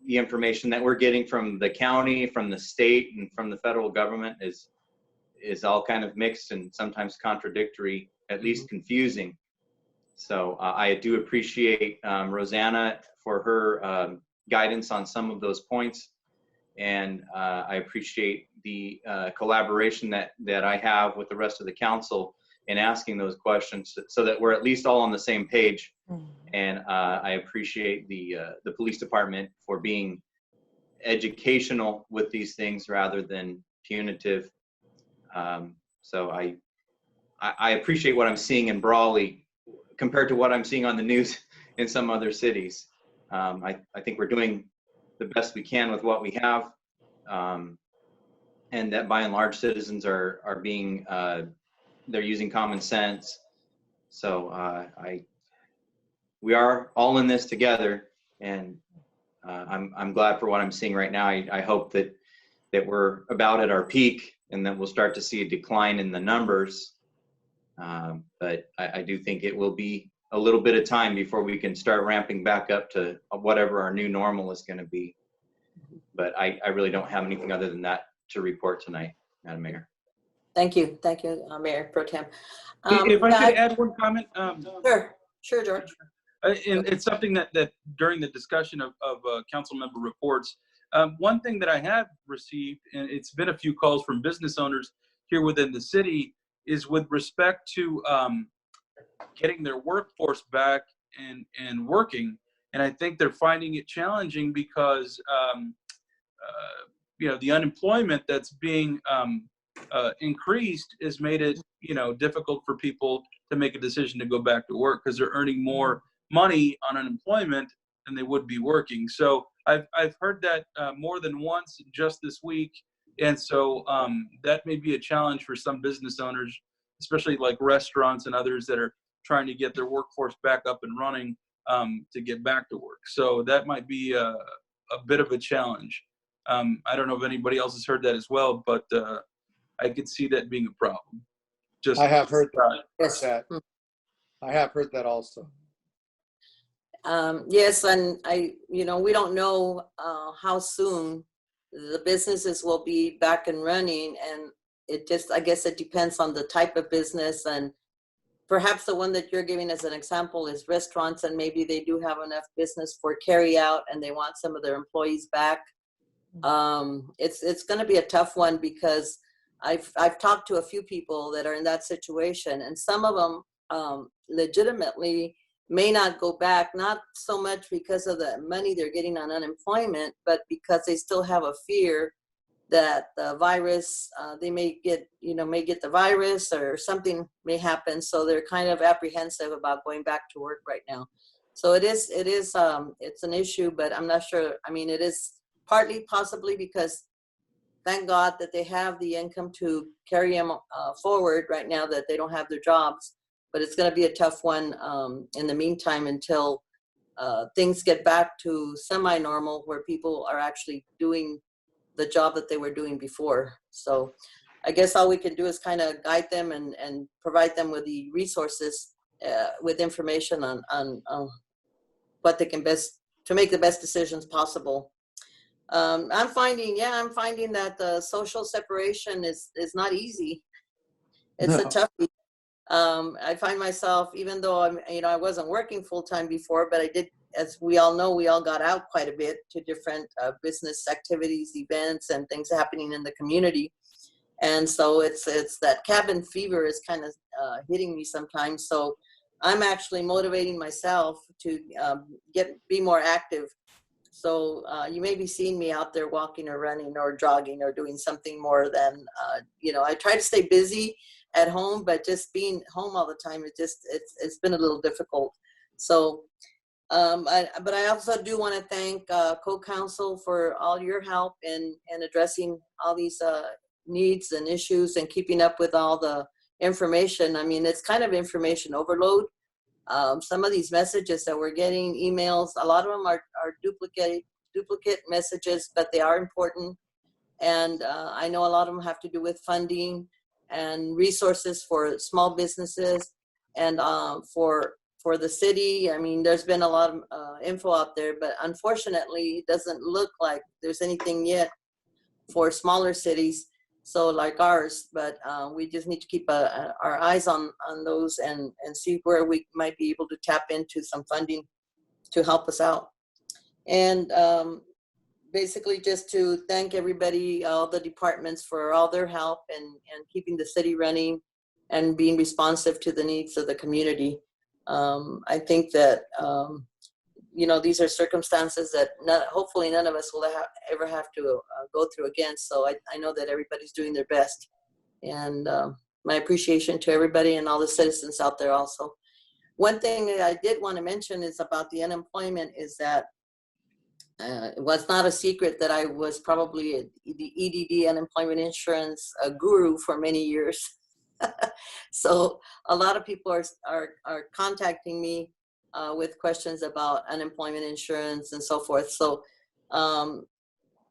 the information that we're getting from the county, from the state, and from the federal government is all kind of mixed and sometimes contradictory, at least confusing. So I do appreciate Rosanna for her guidance on some of those points. And I appreciate the collaboration that I have with the rest of the council in asking those questions, so that we're at least all on the same page. And I appreciate the police department for being educational with these things rather than punitive. So I appreciate what I'm seeing in Brawley compared to what I'm seeing on the news in some other cities. I think we're doing the best we can with what we have, and that by and large citizens are being they're using common sense. So we are all in this together, and I'm glad for what I'm seeing right now. I hope that we're about at our peak and that we'll start to see a decline in the numbers. But I do think it will be a little bit of time before we can start ramping back up to whatever our new normal is going to be. But I really don't have anything other than that to report tonight, Madam Mayor. Thank you, Mayor Pro Tem. If I could add one comment. Sure, George. And it's something that during the discussion of council member reports, one thing that I have received, and it's been a few calls from business owners here within the city, is with respect to getting their workforce back and working. And I think they're finding it challenging because you know, the unemployment that's being increased has made it, you know, difficult for people to make a decision to go back to work because they're earning more money on unemployment than they would be working. So I've heard that more than once just this week. And so that may be a challenge for some business owners, especially like restaurants and others that are trying to get their workforce back up and running to get back to work. So that might be a bit of a challenge. I don't know if anybody else has heard that as well, but I could see that being a problem. I have heard that. Yes. I have heard that also. Yes, and we don't know how soon the businesses will be back and running, and I guess it depends on the type of business, and perhaps the one that you're giving as an example is restaurants, and maybe they do have enough business for carry out and they want some of their employees back. It's going to be a tough one because I've talked to a few people that are in that situation, and some of them legitimately may not go back, not so much because of the money they're getting on unemployment, but because they still have a fear that the virus, they may get the virus or something may happen. So they're kind of apprehensive about going back to work right now. So it's an issue, but I'm not sure. I mean, it is partly possibly because thank God that they have the income to carry them forward right now that they don't have their jobs. But it's going to be a tough one in the meantime until things get back to semi-normal where people are actually doing the job that they were doing before. So I guess all we can do is kind of guide them and provide them with the resources, with information on what they can best, to make the best decisions possible. I'm finding that the social separation is not easy. It's a No. toughie. I find myself, even though I wasn't working full time before, but I did, as we all know, we all got out quite a bit to different business activities, events, and things happening in the community. And so it's that cabin fever is kind of hitting me sometimes. So I'm actually motivating myself to be more active. So you may be seeing me out there walking or running or jogging or doing something more than, I try to stay busy at home, but just being home all the time, it's been a little difficult. So, but I also do want to thank co-counsel for all your help in addressing all these needs and issues and keeping up with all the information. I mean, it's kind of information overload. Some of these messages that we're getting, emails, a lot of them are duplicate messages, but they are important. And I know a lot of them have to do with funding and resources for small businesses and for the city. I mean, there's been a lot of info out there, but unfortunately, it doesn't look like there's anything yet for smaller cities, so like ours. But we just need to keep our eyes on those and see where we might be able to tap into some funding to help us out. And basically just to thank everybody, all the departments, for all their help and keeping the city running and being responsive to the needs of the community. I think that, these are circumstances that hopefully none of us will ever have to go through again. So I know that everybody's doing their best. And my appreciation to everybody and all the citizens out there also. One thing that I did want to mention is about the unemployment is that it was not a secret that I was probably the EDD unemployment insurance guru for many years. So a lot of people are contacting me with questions about unemployment insurance and so forth. So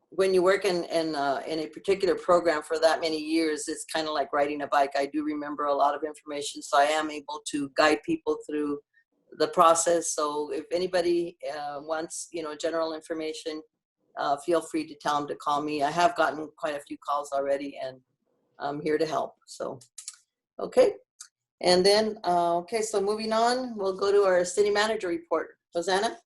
when you work in a particular program for that many years, it's kind of like riding a bike. I do remember a lot of information, so I am able to guide people through the process. So if anybody wants, general information, feel free to tell them to call me. I have gotten quite a few calls already, and I'm here to help. So, okay. And then, so moving on, we'll go to our city manager report. Rosanna?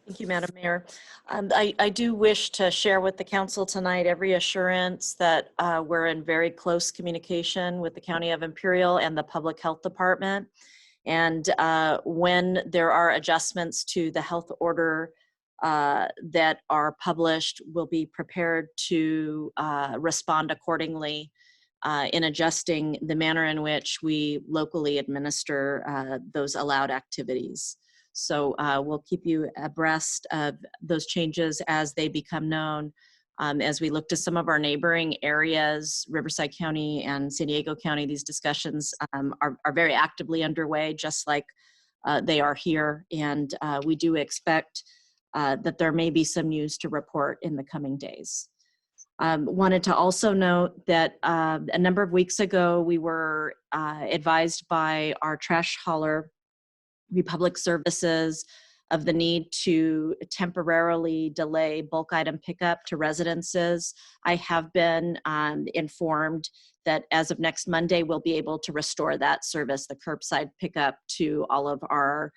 Thank you, Madam Mayor. I do wish to share with the council tonight every assurance that we're in very close communication with the County of Imperial and the Public Health Department. And when there are adjustments to the health order that are published, we'll be prepared to respond accordingly in adjusting the manner in which we locally administer those allowed activities. So we'll keep you abreast of those changes as they become known. As we look to some of our neighboring areas, Riverside County and San Diego County, these discussions are very actively underway, just like they are here. And we do expect that there may be some news to report in the coming days. Wanted to also note that a number of weeks ago, we were advised by our trash hauler, Republic Services, of the need to temporarily delay bulk item pickup to residences. I have been informed that as of next Monday, we'll be able to restore that service, the curbside pickup, to all of our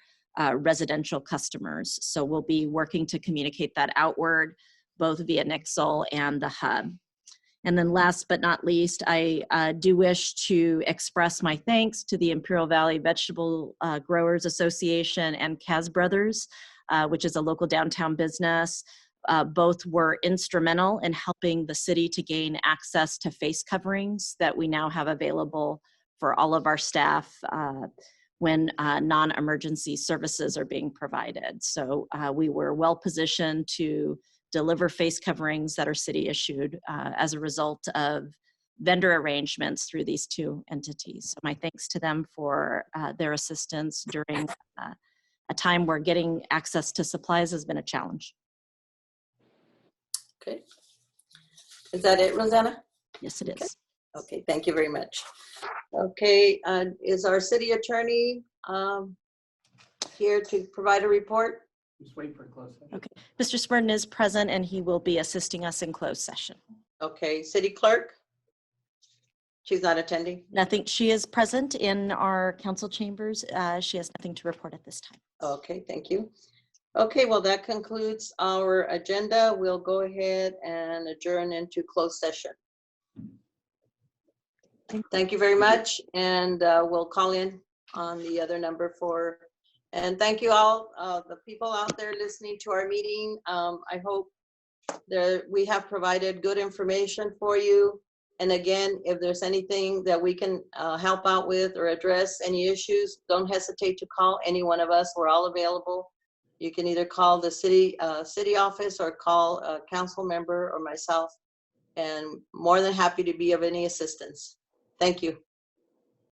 residential customers. So we'll be working to communicate that outward, both via Nixle and the hub. And then last but not least, I do wish to express my thanks to the Imperial Valley Vegetable Growers Association and Kaz Brothers, which is a local downtown business. Both were instrumental in helping the city to gain access to face coverings that we now have available for all of our staff when non-emergency services are being provided. So we were well positioned to deliver face coverings that are city issued as a result of vendor arrangements through these two entities. So my thanks to them for their assistance during a time where getting access to supplies has been a challenge. Okay. Is that it, Rosanna? Yes, it is. Okay, thank you very much. Okay, is our city attorney here to provide a report? Just wait for a close session. Okay, Mr. Smurden is present and he will be assisting us in closed session. Okay, city clerk? She's not attending? Nothing, she is present in our council chambers. She has nothing to report at this time. Okay, thank you. Okay, well, that concludes our agenda. We'll go ahead and adjourn into closed session. Thank you very much, and we'll call in on the other number for, and thank you all, the people out there listening to our meeting. I hope that we have provided good information for you. And again, if there's anything that we can help out with or address any issues, don't hesitate to call any one of us. We're all available. You can either call the city office or call a council member or myself, and more than happy to be of any assistance. Thank you.